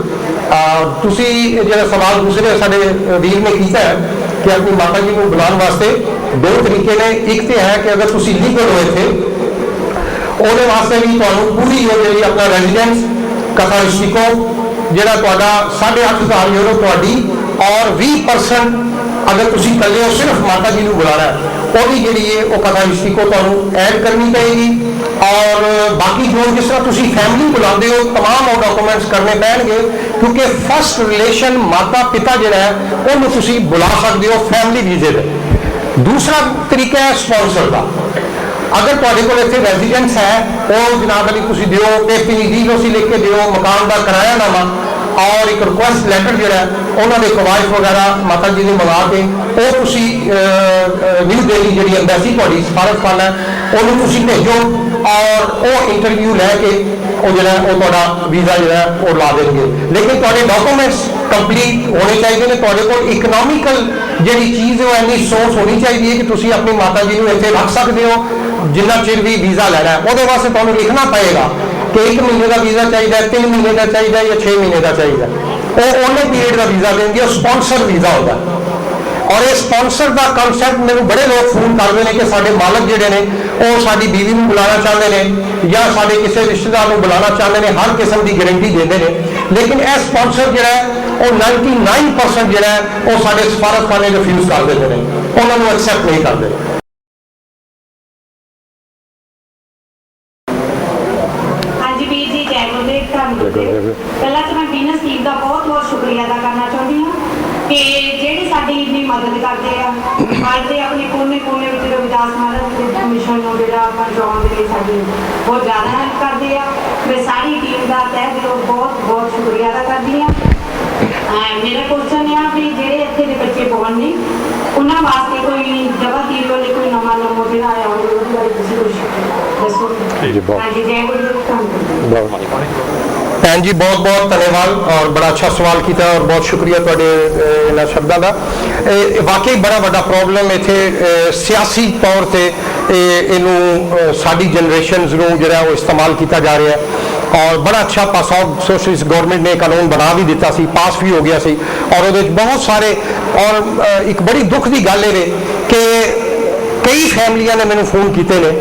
ਤੁਸੀਂ ਜਿਹੜਾ ਸਵਾਲ ਦੂਸਰੇ ਸਾਡੇ ਵੀਰ ਨੇ ਕੀਤਾ ਹੈ ਕਿ ਆਪਣੀ ਮਾਤਾ ਜੀ ਨੂੰ ਬੁਲਾਉਣ ਵਾਸਤੇ 2 ਤਰੀਕੇ ਨੇ। ਇੱਕ ਤੇ ਹੈ ਕਿ ਅਗਰ ਤੁਸੀਂ ਲੀਗਲ ਹੋ ਇੱਥੇ, ਉਹਦੇ ਵਾਸਤੇ ਵੀ ਤੁਹਾਨੂੰ ਪੂਰੀ ਜਿਹੜੀ ਆਪਣਾ ਰੈਜ਼ੀਡੈਂਸ ਕਥਾਰਿਸਟਿਕੋ ਜਿਹੜਾ ਤੁਹਾਡਾ 8,500 ਯੂਰੋ ਤੁਹਾਡੀ ਔਰ 20% ਅਗਰ ਤੁਸੀਂ ਇਕੱਲੇ ਹੋ ਸਿਰਫ ਮਾਤਾ ਜੀ ਨੂੰ ਬੁਲਾਣਾ ਉਹਦੀ ਜਿਹੜੀ ਹੈ ਉਹ ਕਥਾਰਿਸਟਿਕੋ ਤੁਹਾਨੂੰ ਐਡ ਕਰਨੀ ਪਏਗੀ। ਔਰ ਬਾਕੀ ਜੋ ਜਿਸ ਤਰ੍ਹਾਂ ਤੁਸੀਂ ਫੈਮਿਲੀ ਬੁਲਾਉਂਦੇ ਹੋ ਤਮਾਮ ਉਹ ਡਾਕੂਮੈਂਟਸ ਕਰਨੇ ਪੈਣਗੇ ਕਿਉਂਕਿ ਫਸਟ ਰਿਲੇਸ਼ਨ ਮਾਤਾ ਪਿਤਾ ਜਿਹੜਾ ਹੈ ਉਹਨੂੰ ਤੁਸੀਂ ਬੁਲਾ ਸਕਦੇ ਹੋ ਫੈਮਿਲੀ ਵੀਜ਼ੇ ਦੇ। ਦੂਸਰਾ ਤਰੀਕਾ ਹੈ ਸਪਾਂਸਰ ਦਾ। ਅਗਰ ਤੁਹਾਡੇ ਕੋਲ ਇੱਥੇ ਰੈਜ਼ੀਡੈਂਸ ਹੈ ਉਹ ਜਨਾਬ ਅਲੀ ਤੁਸੀਂ ਦਿਓ, ਪੀਪੀਡੀ ਲਿਖ ਕੇ ਦਿਓ, ਮਕਾਨ ਦਾ ਕਿਰਾਇਆਨਾਮਾ ਔਰ ਇੱਕ ਰਿਕੁਐਸਟ ਲੈਟਰ ਜਿਹੜਾ ਉਹਨਾਂ ਦੇ ਕਵਾਇਦ ਵਗੈਰਾ ਮਾਤਾ ਜੀ ਨੂੰ ਮੰਗਾ ਕੇ ਉਹ ਤੁਸੀਂ ਨਿਊ ਦਿੱਲੀ ਜਿਹੜੀ ਐਮਬੈਸੀ ਤੁਹਾਡੀ ਸਫਾਰਤਖਾਨਾ ਉਹਨੂੰ ਤੁਸੀਂ ਭੇਜੋ ਔਰ ਉਹ ਇੰਟਰਵਿਊ ਲੈ ਕੇ ਉਹ ਜਿਹੜਾ ਉਹ ਤੁਹਾਡਾ ਵੀਜ਼ਾ ਜਿਹੜਾ ਉਹ ਲਾ ਦੇਣਗੇ। ਲੇਕਿਨ ਤੁਹਾਡੇ ਡਾਕੂਮੈਂਟਸ ਕੰਪਲੀਟ ਹੋਣੇ ਚਾਹੀਦੇ ਨੇ। ਤੁਹਾਡੇ ਕੋਲ ਇਕਨੋਮਿਕਲ ਜਿਹੜੀ ਚੀਜ਼ ਉਹ ਇੰਨੀ ਸੋਰਸ ਹੋਣੀ ਚਾਹੀਦੀ ਹੈ ਕਿ ਤੁਸੀਂ ਆਪਣੀ ਮਾਤਾ ਜੀ ਨੂੰ ਇੱਥੇ ਰੱਖ ਸਕਦੇ ਹੋ ਜਿੰਨਾ ਚਿਰ ਵੀ ਵੀਜ਼ਾ ਲੈਣਾ ਹੈ। ਉਹਦੇ ਵਾਸਤੇ ਤੁਹਾਨੂੰ ਲਿਖਣਾ ਪਏਗਾ ਕਿ 1 ਮਹੀਨੇ ਦਾ ਵੀਜ਼ਾ ਚਾਹੀਦਾ, 3 ਮਹੀਨੇ ਦਾ ਚਾਹੀਦਾ ਜਾਂ 6 ਮਹੀਨੇ ਦਾ ਚਾਹੀਦਾ। ਉਹ ਉਹਨੇ ਪੀਰੀਅਡ ਦਾ ਵੀਜ਼ਾ ਦੇਣਗੇ, ਉਹ ਸਪਾਂਸਰ ਵੀਜ਼ਾ ਹੁੰਦਾ। ਔਰ ਇਹ ਸਪਾਂਸਰ ਦਾ ਕਨਸੈਪਟ ਮੈਨੂੰ ਬੜੇ ਲੋਕ ਫੋਨ ਕਰਦੇ ਨੇ ਕਿ ਸਾਡੇ ਮਾਲਕ ਜਿਹੜੇ ਨੇ ਉਹ ਸਾਡੀ ਬੀਵੀ ਨੂੰ ਬੁਲਾਉਣਾ ਚਾਹੁੰਦੇ ਨੇ ਜਾਂ ਸਾਡੇ ਕਿਸੇ ਰਿਸ਼ਤੇਦਾਰ ਨੂੰ ਬੁਲਾਉਣਾ ਚਾਹੁੰਦੇ ਨੇ, ਹਰ ਕਿਸਮ ਦੀ ਗਾਰੰਟੀ ਦਿੰਦੇ ਨੇ। ਲੇਕਿਨ ਇਹ ਸਪਾਂਸਰ ਜਿਹੜਾ ਹੈ ਉਹ 99% ਜਿਹੜਾ ਹੈ ਉਹ ਸਾਡੇ ਸਫਾਰਤਖਾਨੇ ਰਿਫਿਊਜ਼ ਕਰ ਦਿੰਦੇ ਨੇ, ਉਹਨਾਂ ਨੂੰ ਐਕਸੈਪਟ ਨਹੀਂ ਕਰਦੇ। ਪਹਿਲਾਂ ਤਾਂ ਮੈਂ ਬਿਜ਼ਨਸ ਟੀਮ ਦਾ ਬਹੁਤ ਸ਼ੁਕਰੀਆ ਅਦਾ ਕਰਨਾ ਚਾਹੁੰਦੀ ਹਾਂ ਕਿ ਜਿਹੜੇ ਸਾਡੀ ਇੰਨੀ ਮਦਦ ਕਰਦੇ ਆ, ਕਰਦੇ ਆਪਣੇ ਕੋਨੇ ਵਿੱਚ ਰਵਿਦਾਸ ਮਹਾਰਾਜ ਮਿਸ਼ਨ ਨੂੰ ਜਿਹੜਾ ਆਪਾਂ ਚਲਾਉਣ ਦੇ ਲਈ ਸਾਡੀ ਬਹੁਤ ਜ਼ਿਆਦਾ ਹੈਲਪ ਕਰਦੇ ਆ। ਮੈਂ ਸਾਰੀ ਟੀਮ ਦਾ ਤਹਿ ਦਿਲੋਂ ਬਹੁਤ ਸ਼ੁਕਰੀਆ ਅਦਾ ਕਰਦੀ ਹਾਂ। ਮੇਰਾ ਕੁਐਸਚਨ ਹੈ ਵੀ ਜਿਹੜੇ ਇੱਥੇ ਦੇ ਬੱਚੇ born ਨੇ ਉਹਨਾਂ ਵਾਸਤੇ ਕੋਈ ਜਗ੍ਹਾ ਦੀ ਲਈ ਕੋਈ ਨਵਾਂ ਜਿਹੜਾ ਆਇਆ ਹੋਵੇ ਉਹਦੇ ਬਾਰੇ ਤੁਸੀਂ ਕੁਝ ਦੱਸੋ। ਹਾਂਜੀ, ਜੈ ਗੁਰੂ। ਭੈਣ ਜੀ ਬਹੁਤ ਧੰਨਵਾਦ ਔਰ ਬੜਾ ਅੱਛਾ ਸਵਾਲ ਕੀਤਾ ਔਰ ਬਹੁਤ ਸ਼ੁਕਰੀਆ ਤੁਹਾਡੇ ਇਹਨਾਂ ਸ਼ਬਦਾਂ ਦਾ। ਇਹ ਵਾਕਈ ਬੜਾ ਵੱਡਾ ਪ੍ਰੋਬਲਮ ਇੱਥੇ ਸਿਆਸੀ ਤੌਰ ਤੇ ਇਹਨੂੰ ਸਾਡੀ ਜਨਰੇਸ਼ਨਸ ਨੂੰ ਜਿਹੜਾ ਉਹ ਇਸਤੇਮਾਲ ਕੀਤਾ ਜਾ ਰਿਹਾ ਹੈ ਔਰ ਬੜਾ ਅੱਛਾ ਪਾਸ ਆਊਟ ਸੋਸ਼ਲਿਸਟ ਗਵਰਨਮੈਂਟ ਨੇ ਕਾਨੂੰਨ ਬਣਾ ਵੀ ਦਿੱਤਾ ਸੀ, ਪਾਸ ਵੀ ਹੋ ਗਿਆ ਸੀ ਔਰ ਉਹਦੇ ਵਿੱਚ ਬਹੁਤ ਸਾਰੇ ਔਰ ਇੱਕ ਬੜੀ ਦੁੱਖ ਦੀ ਗੱਲ ਇਹ ਕਿ ਕਈ ਫੈਮਲੀਆਂ ਨੇ ਮੈਨੂੰ ਫੋਨ ਕੀਤੇ ਨੇ,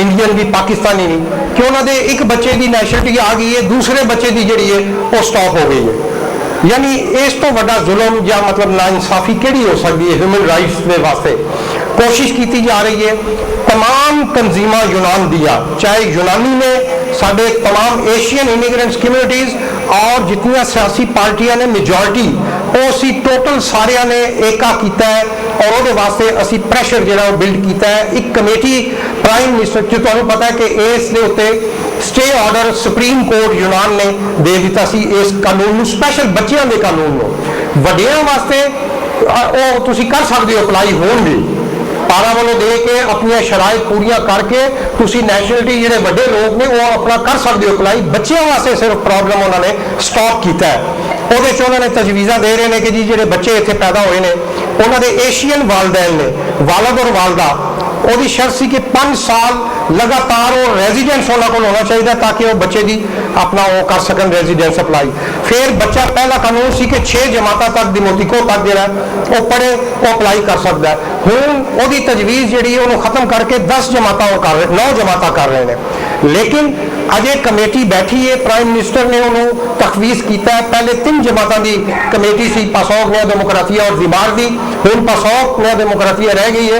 ਇੰਡੀਅਨ ਵੀ ਪਾਕਿਸਤਾਨੀ ਨਹੀਂ, ਕਿ ਉਹਨਾਂ ਦੇ ਇੱਕ ਬੱਚੇ ਦੀ ਨੈਸ਼ਨਲਿਟੀ ਆ ਗਈ ਹੈ, ਦੂਸਰੇ ਬੱਚੇ ਦੀ ਜਿਹੜੀ ਹੈ ਉਹ ਸਟਾਪ ਹੋ ਗਈ ਹੈ। ਯਾਨੀ ਇਸ ਤੋਂ ਵੱਡਾ ਜ਼ੁਲਮ ਜਾਂ ਮਤਲਬ ਨਾਇਨਸਾਫੀ ਕਿਹੜੀ ਹੋ ਸਕਦੀ ਹੈ ਹਿਊਮਨ ਰਾਈਟਸ ਦੇ ਵਾਸਤੇ। ਕੋਸ਼ਿਸ਼ ਕੀਤੀ ਜਾ ਰਹੀ ਹੈ तमाम तंजीमां यूनान दिया, चाहे यूनानी ने साढ़े तमाम एशियन इमिग्रेंट्स कम्यूनिटीज़ और जितनी सियासी पार्टियां ने मेजॉरिटी ਉਹ ਅਸੀਂ ਟੋਟਲ ਸਾਰਿਆਂ ਨੇ ਏਕਾ ਕੀਤਾ ਹੈ ਔਰ ਉਹਦੇ ਵਾਸਤੇ ਅਸੀਂ ਪ੍ਰੈਸ਼ਰ ਜਿਹੜਾ ਉਹ ਬਿਲਡ ਕੀਤਾ ਹੈ। ਇੱਕ ਕਮੇਟੀ ਪ੍ਰਾਈਮ ਮਿਨਿਸਟਰ, ਕਿ ਤੁਹਾਨੂੰ ਪਤਾ ਹੈ ਕਿ ਇਸ ਦੇ ਉੱਤੇ ਸਟੇ ਆਰਡਰ ਸੁਪਰੀਮ ਕੋਰਟ ਯੂਨਾਨ ਨੇ ਦੇ ਦਿੱਤਾ ਸੀ ਇਸ ਕਾਨੂੰਨ ਨੂੰ, ਸਪੈਸ਼ਲ ਬੱਚਿਆਂ ਦੇ ਕਾਨੂੰਨ ਨੂੰ। ਵੱਡਿਆਂ ਵਾਸਤੇ ਉਹ ਤੁਸੀਂ ਕਰ ਸਕਦੇ ਹੋ ਅਪਲਾਈ ਹੋਣਗੇ, ਪਾਰਾ ਵੱਲੋਂ ਦੇ ਕੇ ਆਪਣੀਆਂ ਸ਼ਰਾਇਤ ਪੂਰੀਆਂ ਕਰਕੇ ਤੁਸੀਂ ਨੈਸ਼ਨਲਿਟੀ ਜਿਹੜੇ ਵੱਡੇ ਲੋਕ ਨੇ ਉਹ ਆਪਣਾ ਕਰ ਸਕਦੇ ਹੋ ਅਪਲਾਈ। ਬੱਚਿਆਂ ਵਾਸਤੇ ਸਿਰਫ ਪ੍ਰੋਬਲਮ ਉਹਨਾਂ ਨੇ ਸਟਾਪ ਕੀਤਾ ਹੈ। ਉਹਦੇ 'ਚ ਉਹਨਾਂ ਨੇ ਤਜਵੀਜ਼ਾਂ ਦੇ ਰਹੇ ਨੇ ਕਿ ਜੀ ਜਿਹੜੇ ਬੱਚੇ ਇੱਥੇ ਪੈਦਾ ਹੋਏ ਨੇ ਉਹਨਾਂ ਦੇ ਏਸ਼ੀਅਨ ਵਾਲਦੈਨ ਨੇ, ਵਾਲਦ ਔਰ ਵਾਲਦਾ, ਉਹਦੀ ਸ਼ਰਤ ਸੀ ਕਿ 5 ਸਾਲ ਲਗਾਤਾਰ ਉਹ ਰੈਜ਼ੀਡੈਂਸ ਉਹਨਾਂ ਕੋਲ ਹੋਣਾ ਚਾਹੀਦਾ ਤਾਂ ਕਿ ਉਹ ਬੱਚੇ ਦੀ ਆਪਣਾ ਉਹ ਕਰ ਸਕਣ ਰੈਜ਼ੀਡੈਂਸ ਅਪਲਾਈ। ਫਿਰ ਬੱਚਾ, ਪਹਿਲਾ ਕਾਨੂੰਨ ਸੀ ਕਿ 6 ਜਮਾਤਾਂ ਤੱਕ ਦਿਮੋਤੀਕੋ ਤੱਕ ਜਿਹੜਾ ਉਹ ਪੜ੍ਹੇ ਉਹ ਅਪਲਾਈ ਕਰ ਸਕਦਾ ਹੈ। ਹੁਣ ਉਹਦੀ ਤਜਵੀਜ਼ ਜਿਹੜੀ ਉਹਨੂੰ ਖਤਮ ਕਰਕੇ 10 ਜਮਾਤਾਂ ਉਹ ਕਰ ਰਹੇ, 9 ਜਮਾਤਾਂ ਕਰ ਰਹੇ ਨੇ। ਲੇਕਿਨ ਅਜੇ ਕਮੇਟੀ ਬੈਠੀ ਹੈ, ਪ੍ਰਾਈਮ ਮਿਨਿਸਟਰ ਨੇ ਉਹਨੂੰ ਤਖਵੀਜ਼ ਕੀਤਾ ਹੈ। ਪਹਿਲੇ 3 ਜਮਾਤਾਂ ਦੀ ਕਮੇਟੀ ਸੀ, ਪਾਸੌਕ ਨਿਆ ਡੈਮੋਕ੍ਰਾਤੀਆ ਔਰ ਦਿਮਾਗ ਦੀ, ਹੁਣ ਪਾਸੌਕ ਨਿਆ ਡੈਮੋਕ੍ਰਾਤੀਆ ਰਹਿ ਗਈ ਹੈ।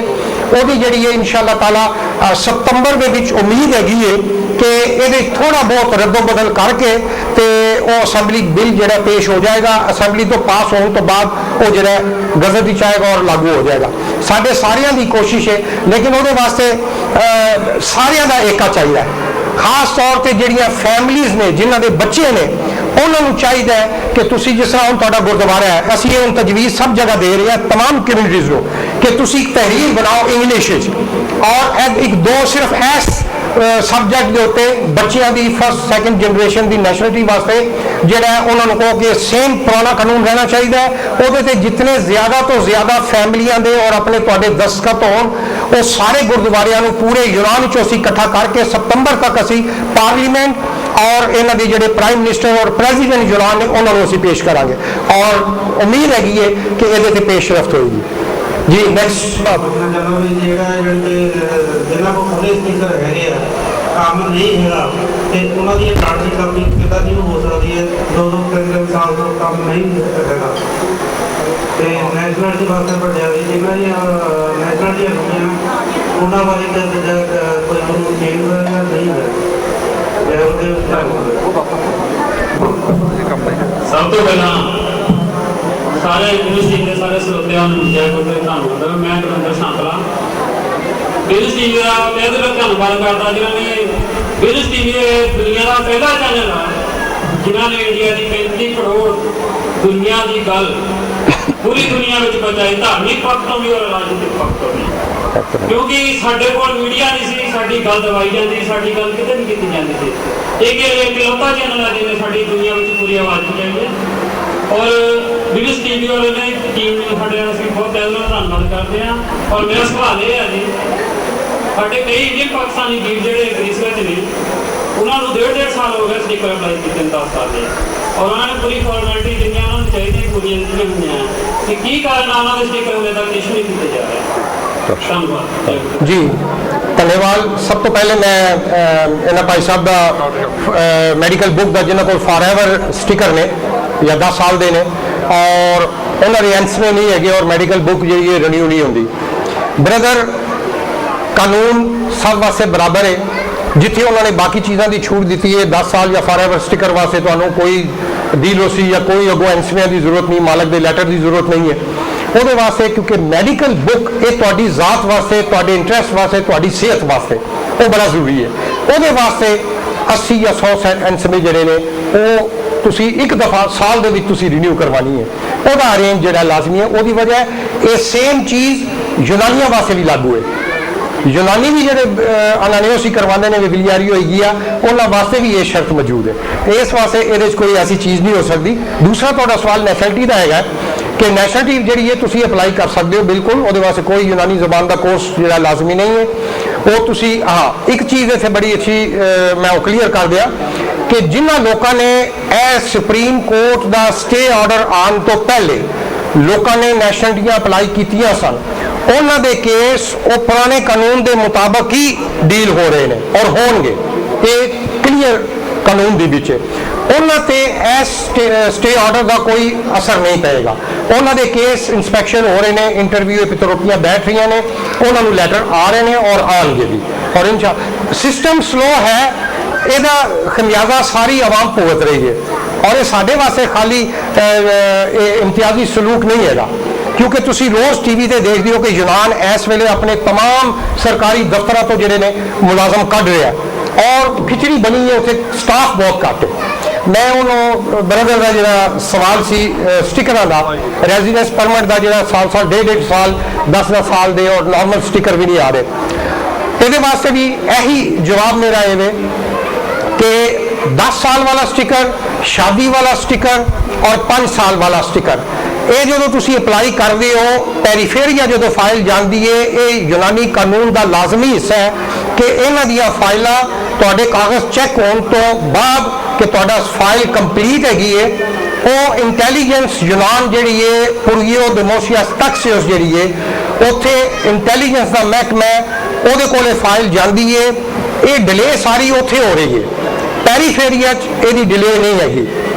ਉਹਦੀ ਜਿਹੜੀ ਹੈ ਇਨਸ਼ਾਅੱਲਾ ਤਾਲਾ ਸਤੰਬਰ ਦੇ ਵਿੱਚ ਉਮੀਦ ਹੈਗੀ ਹੈ ਕਿ ਇਹਦੇ ਥੋੜਾ ਬਹੁਤ ਰੱਦੋ ਬਦਲ ਕਰਕੇ ਤੇ ਉਹ ਅਸੈਂਬਲੀ ਬਿੱਲ ਜਿਹੜਾ ਪੇਸ਼ ਹੋ ਜਾਏਗਾ, ਅਸੈਂਬਲੀ ਤੋਂ ਪਾਸ ਹੋਣ ਤੋਂ ਬਾਅਦ ਉਹ ਜਿਹੜਾ ਗਜ਼ਟ ਵਿੱਚ ਆਏਗਾ ਔਰ ਲਾਗੂ ਹੋ ਜਾਏਗਾ। ਸਾਡੇ ਸਾਰਿਆਂ ਦੀ ਕੋਸ਼ਿਸ਼ ਹੈ, ਲੇਕਿਨ ਉਹਦੇ ਵਾਸਤੇ ਸਾਰਿਆਂ ਦਾ ਏਕਾ ਚਾਹੀਦਾ ਹੈ। ਖਾਸ ਤੌਰ ਤੇ ਜਿਹੜੀਆਂ ਫੈਮਲੀਜ਼ ਨੇ ਜਿਨ੍ਹਾਂ ਦੇ ਬੱਚੇ ਨੇ ਉਹਨਾਂ ਨੂੰ ਚਾਹੀਦਾ ਹੈ ਕਿ ਤੁਸੀਂ ਜਿਸ ਤਰ੍ਹਾਂ ਹੁਣ ਤੁਹਾਡਾ ਗੁਰਦੁਆਰਾ ਹੈ, ਅਸੀਂ ਇਹ ਹੁਣ ਤਜਵੀਜ਼ ਸਭ ਜਗ੍ਹਾ ਦੇ ਰਹੇ ਹਾਂ तमाम ਕਮਿਊਨਿਟੀਜ਼ ਨੂੰ ਕਿ ਤੁਸੀਂ ਇੱਕ ਤਹਿਰੀਰ ਬਣਾਓ ਇੰਗਲਿਸ਼ ਵਿੱਚ ਔਰ ਇੱਕ ਦੋ ਸਿਰਫ ਇਸ ਸਬਜੈਕਟ ਦੇ ਉੱਤੇ ਬੱਚਿਆਂ ਦੀ ਫਸਟ ਸੈਕੰਡ ਜਨਰੇਸ਼ਨ ਦੀ ਨੈਸ਼ਨਲਿਟੀ ਵਾਸਤੇ ਜਿਹੜਾ ਉਹਨਾਂ ਨੂੰ ਕਹੋ ਕਿ ਸੇਮ ਪੁਰਾਣਾ ਕਾਨੂੰਨ ਰਹਿਣਾ ਚਾਹੀਦਾ ਹੈ। ਉਹਦੇ ਤੇ ਜਿਤਨੇ ਜ਼ਿਆਦਾ ਤੋਂ ਜ਼ਿਆਦਾ ਫੈਮਲੀਆਂ ਦੇ ਔਰ ਆਪਣੇ ਤੁਹਾਡੇ ਦਸਤਖਤ ਹੋਣ, ਉਹ ਸਾਰੇ ਗੁਰਦੁਆਰਿਆਂ ਨੂੰ ਪੂਰੇ ਯੂਨਾਨ 'ਚੋਂ ਅਸੀਂ ਇਕੱਠਾ ਕਰਕੇ ਸਤੰਬਰ ਤੱਕ ਅਸੀਂ ਪਾਰਲੀਮੈਂਟ ਔਰ ਇਹਨਾਂ ਦੇ ਜਿਹੜੇ ਪ੍ਰਾਈਮ ਮਿਨਿਸਟਰ ਔਰ ਪ੍ਰੈਜ਼ੀਡੈਂਟ ਯੂਨਾਨ ਨੇ ਉਹਨਾਂ ਨੂੰ ਅਸੀਂ ਪੇਸ਼ ਕਰਾਂਗੇ ਔਰ ਉਮੀਦ ਹੈਗੀ ਹੈ ਕਿ ਇਹਦੇ ਤੇ ਪੇਸ਼ਰਫਤ ਹੋਏਗੀ। ਜੀ ਨੈਕਸਟ ਜਿਨ੍ਹਾਂ ਕੋਲ ਖੁੱਲੇ ਸਪੀਕਰ ਹੈਗੇ ਆ, ਕੰਮ ਨਹੀਂ ਹੈਗਾ ਤੇ ਉਹਨਾਂ ਦੀ ਕਾਰਡ ਦੀ ਕਮੀ ਕਿੱਦਾਂ ਦੀ ਹੋ ਸਕਦੀ ਹੈ? 2-3 ਸਾਲ ਤੋਂ ਕੰਮ ਨਹੀਂ ਹੈਗਾ ਤੇ ਨੈਸ਼ਨਲਿਟੀ ਵਾਸਤੇ ਵੱਡਿਆ ਵੀ ਜਿਨ੍ਹਾਂ ਦੀਆਂ ਨੈਸ਼ਨਲਿਟੀਆਂ ਹੋਈਆਂ ਉਹਨਾਂ ਬਾਰੇ ਕੋਈ ਕਾਨੂੰਨ ਚੇਂਜ ਹੋਇਆ ਨਹੀਂ ਹੋਇਆ? ਸਭ ਤੋਂ ਪਹਿਲਾਂ ਸਾਰੇ ਯੂਨੀਵਰਸਿਟੀ ਦੇ ਸਾਰੇ ਸਰੋਤਿਆਂ ਨੂੰ ਜੈ ਗੁਰੂ ਦੇ ਧੰਨਵਾਦ। ਮੈਂ ਗੁਰਿੰਦਰ ਸ਼ਾਂਤਲਾ ਬਿਜ਼ਨਸ ਟੀਵੀ ਦਾ ਤਹਿ ਦਿਲੋਂ ਧੰਨਵਾਦ ਕਰਦਾ ਜਿਨ੍ਹਾਂ ਨੇ ਬਿਜ਼ਨਸ ਟੀਵੀ ਦੁਨੀਆ ਦਾ ਪਹਿਲਾ ਚੈਨਲ ਆ ਜਿਨ੍ਹਾਂ ਨੇ ਇੰਡੀਆ ਦੀ 35 ਕਰੋੜ ਦੁਨੀਆ ਦੀ ਗੱਲ ਪੂਰੀ ਦੁਨੀਆ ਵਿੱਚ ਪਹੁੰਚਾਈ, ਧਾਰਮਿਕ ਪੱਖ ਤੋਂ ਵੀ ਔਰ ਰਾਜਨੀਤਿਕ ਪੱਖ ਤੋਂ ਵੀ। ਕਿਉਂਕਿ ਸਾਡੇ ਕੋਲ ਮੀਡੀਆ ਨਹੀਂ ਸੀ, ਸਾਡੀ ਗੱਲ ਦਵਾਈ ਜਾਂਦੀ, ਸਾਡੀ ਗੱਲ ਕਿਤੇ ਨਹੀਂ ਕੀਤੀ ਜਾਂਦੀ ਸੀ। ਇਹ ਇਕਲੌਤਾ ਚੈਨਲ ਹੈ ਜਿਹਨੇ ਸਾਡੀ ਦੁਨੀਆ ਵਿੱਚ ਪੂਰੀ ਆਵਾਜ਼ ਪਹੁੰਚਾਈ ਹੈ ਔਰ ਬਿਜ਼ਨਸ ਟੀਵੀ ਵਾਲੇ ਨੇ ਟੀਮ ਨੂੰ ਸਾਡੇ ਨਾਲ ਅਸੀਂ ਬਹੁਤ ਦਿਲ ਨਾਲ ਧੰਨਵਾਦ ਕਰਦੇ ਹਾਂ। ਔਰ ਮੇਰਾ ਸਵਾਲ ਇਹ ਹੈ ਜੀ, ਸਾਡੇ ਕਈ ਇੰਡੀਅਨ ਪਾਕਿਸਤਾਨੀ ਵੀਰ ਜਿਹੜੇ ਗ੍ਰੀਸ ਵਿੱਚ ਨੇ ਉਹਨਾਂ ਨੂੰ 1.5 ਸਾਲ ਹੋ ਗਏ ਸਟੀਕਰ ਅਪਲਾਈ ਕੀਤੇ 10 ਸਾਲ ਦੇ ਔਰ ਉਹਨਾਂ ਨੇ ਪੂਰੀ ਫਾਰਮੈਲਿਟੀ ਜਿੰਨੀਆਂ ਉਹਨਾਂ ਨੂੰ ਚਾਹੀਦੀਆਂ ਪੂਰੀਆਂ ਦਿੱਤੀਆਂ ਹੋਈਆਂ ਕਿ ਕੀ ਕਾਰਨ ਉਹਨਾਂ ਦੇ ਸਟੀਕਰ ਹਲੇ ਤੱਕ ਇਸ਼ੂ ਨਹੀਂ ਕੀਤੇ ਜਾ ਰਹੇ? ਧੰਨਵਾਦ ਜੀ ਧੰਨਵਾਦ। ਸਭ ਤੋਂ ਪਹਿਲੇ ਮੈਂ ਇਹਨਾਂ ਭਾਈ ਸਾਹਿਬ ਦਾ ਮੈਡੀਕਲ ਬੁੱਕ ਦਾ ਜਿਨ੍ਹਾਂ ਕੋਲ ਫਾਰਐਵਰ ਸਟਿਕਰ ਨੇ ਜਾਂ 10 ਸਾਲ ਦੇ ਨੇ ਔਰ ਉਹਨਾਂ ਦੇ ਐਂਸਵੇ ਨਹੀਂ ਹੈਗੇ ਔਰ ਮੈਡੀਕਲ ਬੁੱਕ ਜਿਹੜੀ ਹੈ ਰੀਨਿਊ ਨਹੀਂ ਹੁੰਦੀ। ਬ੍ਰਦਰ, ਕਾਨੂੰਨ ਸਭ ਵਾਸਤੇ ਬਰਾਬਰ ਹੈ। ਜਿੱਥੇ ਉਹਨਾਂ ਨੇ ਬਾਕੀ ਚੀਜ਼ਾਂ ਦੀ ਛੂਟ ਦਿੱਤੀ ਹੈ 10 ਸਾਲ ਜਾਂ ਫਾਰਐਵਰ ਸਟਿਕਰ ਵਾਸਤੇ ਤੁਹਾਨੂੰ ਕੋਈ ਡੀਲੋਸੀ ਜਾਂ ਕੋਈ ਅੱਗੋਂ ਐਂਸਵਿਆਂ ਦੀ ਜ਼ਰੂਰਤ ਨਹੀਂ, ਮਾਲਕ ਦੇ ਲੈਟਰ ਦੀ ਜ਼ਰੂਰਤ ਨਹੀਂ ਹੈ ਉਹਦੇ ਵਾਸਤੇ, ਕਿਉਂਕਿ ਮੈਡੀਕਲ ਬੁੱਕ ਇਹ ਤੁਹਾਡੀ ਜ਼ਾਤ ਵਾਸਤੇ, ਤੁਹਾਡੇ ਇੰਟਰਸਟ ਵਾਸਤੇ, ਤੁਹਾਡੀ ਸਿਹਤ ਵਾਸਤੇ ਉਹ ਬੜਾ ਜ਼ਰੂਰੀ ਹੈ। ਉਹਦੇ ਵਾਸਤੇ 80 ਜਾਂ 100 ਐਂਸਵੇ ਜਿਹੜੇ ਨੇ ਉਹ ਤੁਸੀਂ ਇੱਕ ਦਫਾ ਸਾਲ ਦੇ ਵਿੱਚ ਤੁਸੀਂ ਰੀਨਿਊ ਕਰਵਾਉਣੀ ਹੈ। ਉਹਦਾ ਅਰੇਂਜ ਜਿਹੜਾ ਲਾਜ਼ਮੀ ਹੈ। ਉਹਦੀ ਵਜ੍ਹਾ ਇਹ ਸੇਮ ਚੀਜ਼ ਯੂਨਾਨੀਆਂ ਵਾਸਤੇ ਵੀ ਲਾਗੂ ਹੈ। ਯੂਨਾਨੀ ਵੀ ਜਿਹੜੇ ਅਨਾਨਿਓਸੀ ਕਰਵਾਉਂਦੇ ਨੇ ਵਿਗਿਆਰੀ ਹੋਏਗੀ ਆ ਉਹਨਾਂ ਵਾਸਤੇ ਵੀ ਇਹ ਸ਼ਰਤ ਮੌਜੂਦ ਹੈ। ਇਸ ਵਾਸਤੇ ਇਹਦੇ 'ਚ ਕੋਈ ਐਸੀ ਚੀਜ਼ ਨਹੀਂ ਹੋ ਸਕਦੀ। ਦੂਸਰਾ ਤੁਹਾਡਾ ਸਵਾਲ ਨੈਸ਼ਨਲਿਟੀ ਦਾ ਹੈਗਾ ਕਿ ਨੈਸ਼ਨਲਿਟੀ ਜਿਹੜੀ ਹੈ ਤੁਸੀਂ ਅਪਲਾਈ ਕਰ ਸਕਦੇ ਹੋ ਬਿਲਕੁਲ, ਉਹਦੇ ਵਾਸਤੇ ਕੋਈ ਯੂਨਾਨੀ ਜ਼ਬਾਨ ਦਾ ਕੋਰਸ ਜਿਹੜਾ ਲਾਜ਼ਮੀ ਨਹੀਂ ਹੈ। ਉਹ ਤੁਸੀਂ ਇੱਕ ਚੀਜ਼ ਇੱਥੇ ਬੜੀ ਅੱਛੀ ਮੈਂ ਉਹ ਕਲੀਅਰ ਕਰ ਦਿਆ ਕਿ ਜਿਨ੍ਹਾਂ ਲੋਕਾਂ ਨੇ ਇਹ ਸੁਪਰੀਮ ਕੋਰਟ ਦਾ ਸਟੇ ਆਰਡਰ ਆਉਣ ਤੋਂ ਪਹਿਲੇ ਲੋਕਾਂ ਨੇ ਨੈਸ਼ਨਲਿਟੀਆਂ ਅਪਲਾਈ ਕੀਤੀਆਂ ਸਨ, ਉਹਨਾਂ ਦੇ ਕੇਸ ਉਹ ਪੁਰਾਣੇ ਕਾਨੂੰਨ ਦੇ ਮੁਤਾਬਕ ਹੀ ਡੀਲ ਹੋ ਰਹੇ ਨੇ ਔਰ ਹੋਣਗੇ। ਇਹ ਕਲੀਅਰ ਕਾਨੂੰਨ ਦੇ ਵਿੱਚ ਉਹਨਾਂ ਤੇ ਇਸ ਸਟੇ ਆਰਡਰ ਦਾ ਕੋਈ ਅਸਰ ਨਹੀਂ ਪਏਗਾ। ਉਹਨਾਂ ਦੇ ਕੇਸ ਇਨਸਪੈਕਸ਼ਨ ਹੋ ਰਹੇ ਨੇ, ਇੰਟਰਵਿਊ ਪਿਤਰੋਪੀਆਂ ਬੈਠ ਰਹੀਆਂ ਨੇ, ਉਹਨਾਂ ਨੂੰ ਲੈਟਰ ਆ ਰਹੇ ਨੇ ਔਰ ਆਉਣਗੇ ਵੀ। ਔਰ ਸਿਸਟਮ ਸਲੋ ਹੈ, ਇਹਦਾ ਖਮਿਆਜ਼ਾ ਸਾਰੀ ਆਵਾਮ ਭੁਗਤ ਰਹੀ ਹੈ। ਔਰ ਇਹ ਸਾਡੇ ਵਾਸਤੇ ਖਾਲੀ ਇਹ ਇਮਤਿਆਜ਼ੀ ਸਲੂਕ ਨਹੀਂ ਹੈਗਾ, ਕਿਉਂਕਿ ਤੁਸੀਂ ਰੋਜ਼ ਟੀਵੀ ਤੇ ਦੇਖਦੇ ਹੋ ਕਿ ਯੂਨਾਨ ਇਸ ਵੇਲੇ ਆਪਣੇ तमाम ਸਰਕਾਰੀ ਦਫ਼ਤਰਾਂ ਤੋਂ ਜਿਹੜੇ ਨੇ ਮੁਲਾਜ਼ਮ ਕੱਢ ਰਿਹਾ ਔਰ ਖਿਚੜੀ ਬਣੀ ਹੈ, ਉੱਥੇ ਸਟਾਫ ਬਹੁਤ ਘੱਟ ਹੈ। ਮੈਂ ਉਹਨੂੰ ਬ੍ਰਦਰ ਦਾ ਜਿਹੜਾ ਸਵਾਲ ਸੀ ਸਟਿਕਰਾਂ ਦਾ, ਰੈਜ਼ੀਡੈਂਸ ਪਰਮਿਟ ਦਾ ਜਿਹੜਾ ਸਾਲ ਡੇਢ ਸਾਲ 10 ਸਾਲ ਦੇ ਔਰ ਨਾਰਮਲ ਸਟਿਕਰ ਵੀ ਨਹੀਂ ਆ ਰਹੇ, ਇਹਦੇ ਵਾਸਤੇ ਵੀ ਇਹੀ ਜਵਾਬ ਮੇਰਾ ਇਹ ਵੇ कि 10 साल वाला स्टिकर, शादी वाला स्टिकर और 5 साल वाला स्टिकर, ये जो तुसी अप्लाई करते हो पेरीफेरिया जो फाइल जाती है, ये यूनानी कानून का लाजमी हिस्सा है कि इन्हां दियां फाइलां तुहाडे कागज़ चैक होने तो बाद कि तुहाडा फाइल कंप्लीट हैगी है, वो इंटैलीजेंस यूनान जिहड़ी है पुरगियो डेमोसियस तक्सियस जिहड़ी है उत्थे इंटैलीजेंस का महकमा उहदे कोले फाइल जाती है, ये डिले सारी उत्थे हो रही है। पेरीफेरिया ये डिले नहीं हैगी,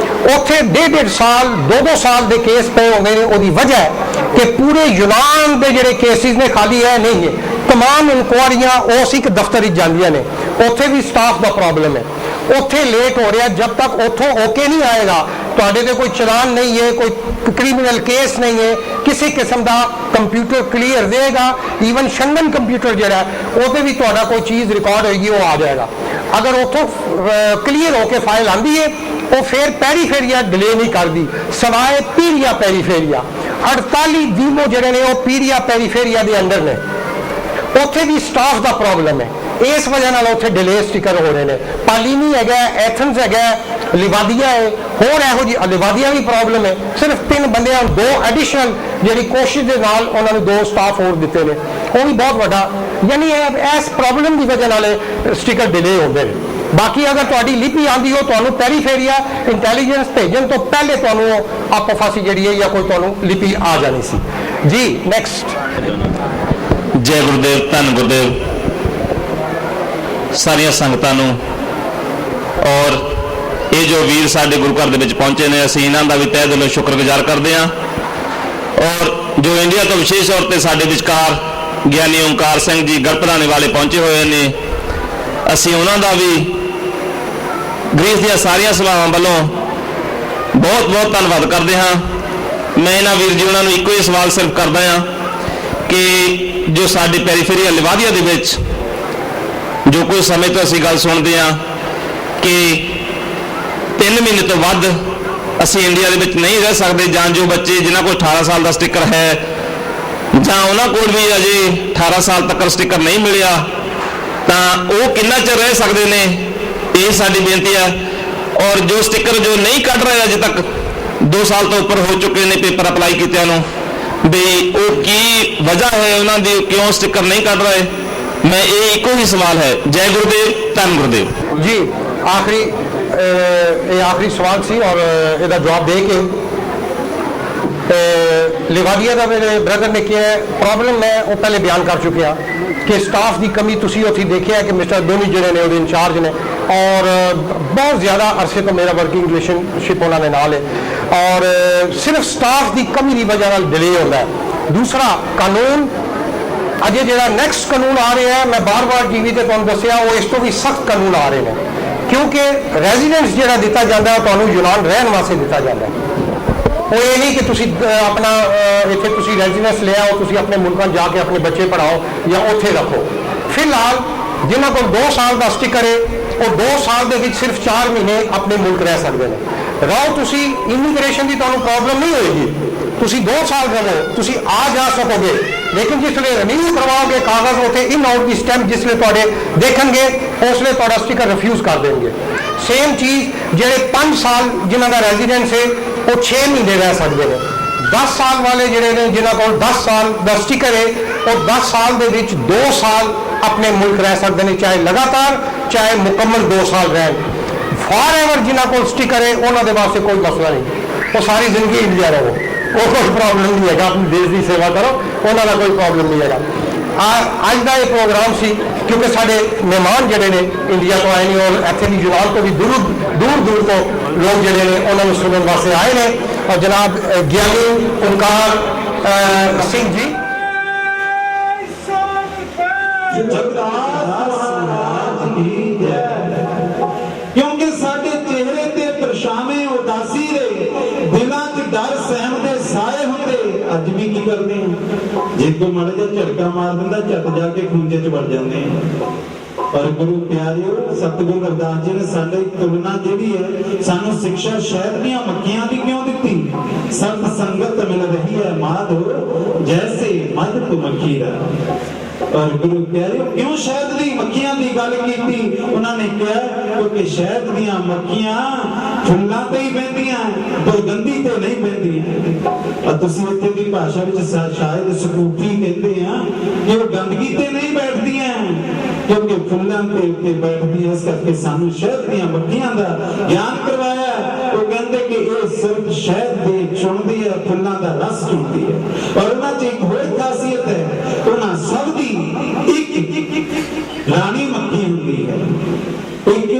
उत्थे 1.5 साल 2-2 साल के केस पे होंगे ने। उसकी वजह है कि पूरे यूनान के जोड़े केसिस ने खाली है नहीं है, तमाम इंक्वायरियां उस एक दफ्तर जांदियां ने, उत्थे भी स्टाफ का प्रॉब्लम है, उत्थे लेट हो रहा। जब तक उतों ओके नहीं आएगा तुहाडे ते कोई चलान नहीं है, कोई क्रिमिनल केस नहीं है, किसी किस्म का कंप्यूटर क्लीयर देगा, ईवन शंगन कंप्यूटर जोड़ा वो भी तुहाडा कोई चीज़ रिकॉर्ड होगी वो आ जाएगा। अगर उतों क्लीयर होकर फाइल आती है वो फिर पेरीफेरिया डिले नहीं करती, सवाए पीरिया पेरीफेरिया 48 दीमो जोड़े ने वो पीरिया पेरीफेरिया के अंडर ने, उत्थे भी स्टाफ का प्रॉब्लम है, इस वजह नाल उत्थे डिले स्टिकर हो रहे हैं। पालीनी है, एथन्स है, लिवादिया है, होर यहो जी लिवादिया भी प्रॉब्लम है। सिर्फ 3 बंदे 2 एडिशनल जी कोशिश के नाल उन्होंने 2 स्टाफ होर दिते ने, वो भी बहुत बड़ा, यानी इस प्रॉब्लम की वजह नाल स्टिकर डिले होते हैं। बाकी अगर तुहाडी लिपि आती हो तो पेरीफेरिया इंटैलीजेंस भेजन तो पहले तो आपोफासी जी है या कोई तो लिपि आ जानी सी जी। नेक्स्ट। जय गुरुदेव, धन गुरुदेव सारिया संगतां नूं और ये जो वीर साडे गुरु घर दे विच पहुंचे ने, असीं इन्हां दा भी तहे दिलों शुक्रगुजार करदे हां। और जो इंडिया तो विशेष तौर पर साडे विचकार ज्ञानी ओंकार सिंह जी गढ़पराने वाले पहुंचे हुए ने, असीं उन्हां दा भी ग्रीस दीआं सारियां सभावां वल्लों बहुत बहुत धन्नवाद करदे हां। मैं इन्हां वीर जी उन्हां नूं इक्को ही सवाल सिर्फ करदा हां कि जो साडी पेरीफेरिया लिवादिया दे विच जो कुछ समय तो असीं गल सुनते हैं कि 3 महीने तो वध असीं इंडिया दे विच नहीं रह सकते, जां जो बच्चे जिन्हां कोल 18 साल का स्टिकर है जां उन्हां कोल भी अजे 18 साल तक स्टिकर नहीं मिलिया तां वो किन्ना चिर रह सकते ने, ये साडी बेनती है। और जो स्टिकर जो नहीं कढ़ रहे अजे तक 2 साल तो उपर हो चुके ने पेपर अप्लाई कितिआं नूं, भी वो की वजह है उन्हां दी क्यों स्टिकर नहीं कढ़ रहे, मैं ये एको ही सवाल है। जय गुरुदेव, धन गुरुदेव जी। आखिरी सवाल सी और इसका जवाब दे के लिवादिया का मेरे ब्रदर ने किया प्रॉब्लम मैं वो पहले बयान कर चुके हैं कि स्टाफ की कमी तुसी उत्थे देखिया कि मिस्टर धोनी जोड़े ने वो इंचार्ज ने और बहुत ज़्यादा अरसे तो मेरा वर्किंग रिलेशनशिप उन्होंने नाल है और सिर्फ स्टाफ की कमी की वजह नाल डिले होता है। दूसरा कानून अजे जो नैक्सट कानून आ रहे हैं, मैं बार बार टीवी पर तुहानूं दस्सिया वो इस तो भी सख्त कानून आ रहे हैं, क्योंकि रेजिडेंस जो दिता जाता है तुहानूं यूनान रहन वास्ते दिता जाता है। वो ये नहीं कि तुसी अपना इत्थे तुसी रेजिडेंस ले आओ, तुसी अपने मुल्कां जाके अपने बच्चे पढ़ाओ या उत्थे रखो। फिलहाल जिन्हां कोल 2 साल का स्टिकर है वो 2 साल के सिर्फ 4 महीने अपने मुल्क रह सकते हैं। रहो तुसी इमीग्रेशन की तुहानूं प्रॉब्लम नहीं होएगी, तुसी 2 साल रहो, तुसी आ जा सकोगे, लेकिन जिसले रिन्यू करवाओगे कागज उत्थे इन आउट की स्टैंप जिसले तुहाडे देखणगे उसले तुहाडा स्टिकर रिफ्यूज कर देंगे। सेम चीज़ जेडे 5 साल जिन्हां दा रेजिडेंस है वो 6 महीने रह सकते हैं। 10 साल वाले जोड़े ने जिन्हों को 10 साल का स्टिकर है वो 10 साल के 2 साल अपने मुल्क रह सकते हैं, चाहे लगातार चाहे मुकम्मल 2 साल रहें। फॉर एवर जिन्हों को स्टिकर है उन्होंने वास्ते कोई मसला नहीं, वो सारी जिंदगी इंडिया रहो, वो कोई प्रॉब्लम नहीं है, अपने देश की सेवा करो, उन्होंने कोई प्रॉब्लम नहीं है। अज का ये प्रोग्राम सी क्योंकि साढ़े मेहमान जोड़े ने इंडिया तो आए हैं और इतने भी यूनान तो भी दूर दूर तो लोग जोड़े ने उन्होंने सुनने वास्ते आए हैं। और जनाब ज्ञानी ओंकार सिंह जी क्योंकि साडे चेहरे ते परछावें उदासी ਜੇ ਕੋਈ ਮਾੜਾ ਜਿਹਾ ਝਟਕਾ ਮਾਰ ਦਿੰਦਾ ਝਟ ਜਾ ਕੇ ਖੂੰਜੇ 'ਚ ਵੜ ਜਾਂਦੇ ਆ। ਪਰ ਗੁਰੂ ਪਿਆਰਿਓ, ਸਤਿਗੁਰੂ ਰਵਿਦਾਸ ਜੀ ਨੇ ਸਾਡੇ ਤੁਲਨਾ ਜਿਹੜੀ ਹੈ ਸਾਨੂੰ ਸਿੱਖਿਆ ਸ਼ਹਿਦ ਦੀਆਂ ਮੱਖੀਆਂ ਦੀ ਕਿਉਂ ਦਿੱਤੀ? ਸਤ ਸੰਗਤ ਮਿਲ ਰਹੀ ਹੈ ਮਾਧੋ ਜੈਸੇ ਮਧ ਤੁ ਮੱਖੀ ਦਾ। और गुरु प्यारे क्यों शहद दी मक्खियां दी गल कीती? उन्होंने कहा क्योंकि शहद दियां मक्खियां फुल्लां ते ही बहंदियां, दुर्गंधी ते नहीं बहंदियां। तुसीं इत्थे दी भाषा विच शायद सकूफी कहते हैं कि वो गंदगी ते नहीं बैठदियां क्योंकि फुल्लां ते उत्ते बैठदियां। इस करके सानू शहद दियां मक्खियां दा ज्ञान करवाया। वो कहंदे कि ये सिर्फ शहद दे चुनदी है, फुल्लां दा रस चुनदी है। और उन्हां च एक होर खासियत है, उन्हां सब दी रानी मक्खी होती है, एक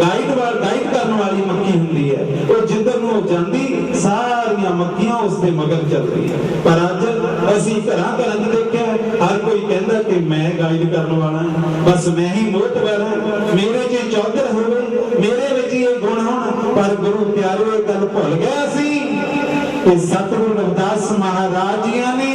गाइड करने वाली मक्खी होती है। वो जिधर नूं जांदी सारियां मक्खियां उसके मगर चलती है। पर अज असीं घरां घरां च देखिया हर कोई कहता कि मैं गाइड करने वाला हां, बस मैं ही मोहतबर हां, मेरे च चौधर होवे, मेरे विच ये गुण होण। पर गुरु प्यारे ये गल भुल गया सी कि सतगुरु रविदास महाराज जी ने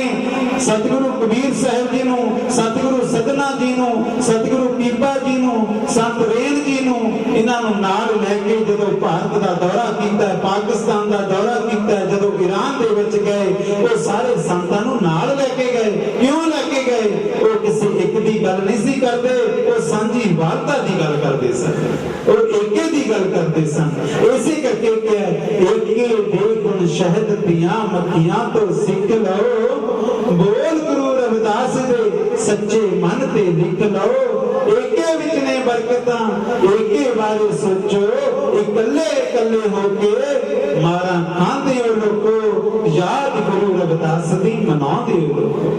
सतगुरु कबीर साहिब जी नूं, सतगुरु सदना जी नूं, सतगुरु पीपा जी नूं, संत रेन जी नूं इन्हां नूं नाल लैके जदों भारत दा दौरा कीता, पाकिस्तान दा दौरा कीता, जदों ईरान दे विच गए, वो सारे संतां नूं नाल लैके गए। क्यों लैके गए? वो किसी एक दी गल नहीं सी करदे, वो सांझी वार्ता दी गल करदे सन, वो एके दी गल करदे सन। इसे करके क्या एके बेगुण शहद दियां मक्खियां तो सीख लो, बोल गुरु रविदास दे सच्चे मन ते लिख लो। एके विच ने बरकतां, एके बारे सोचो, इकल्ले इकल्ले होके मारा खांदे हो लोगो, याद गुरु रविदास दी मनाउंदे हो लोगो।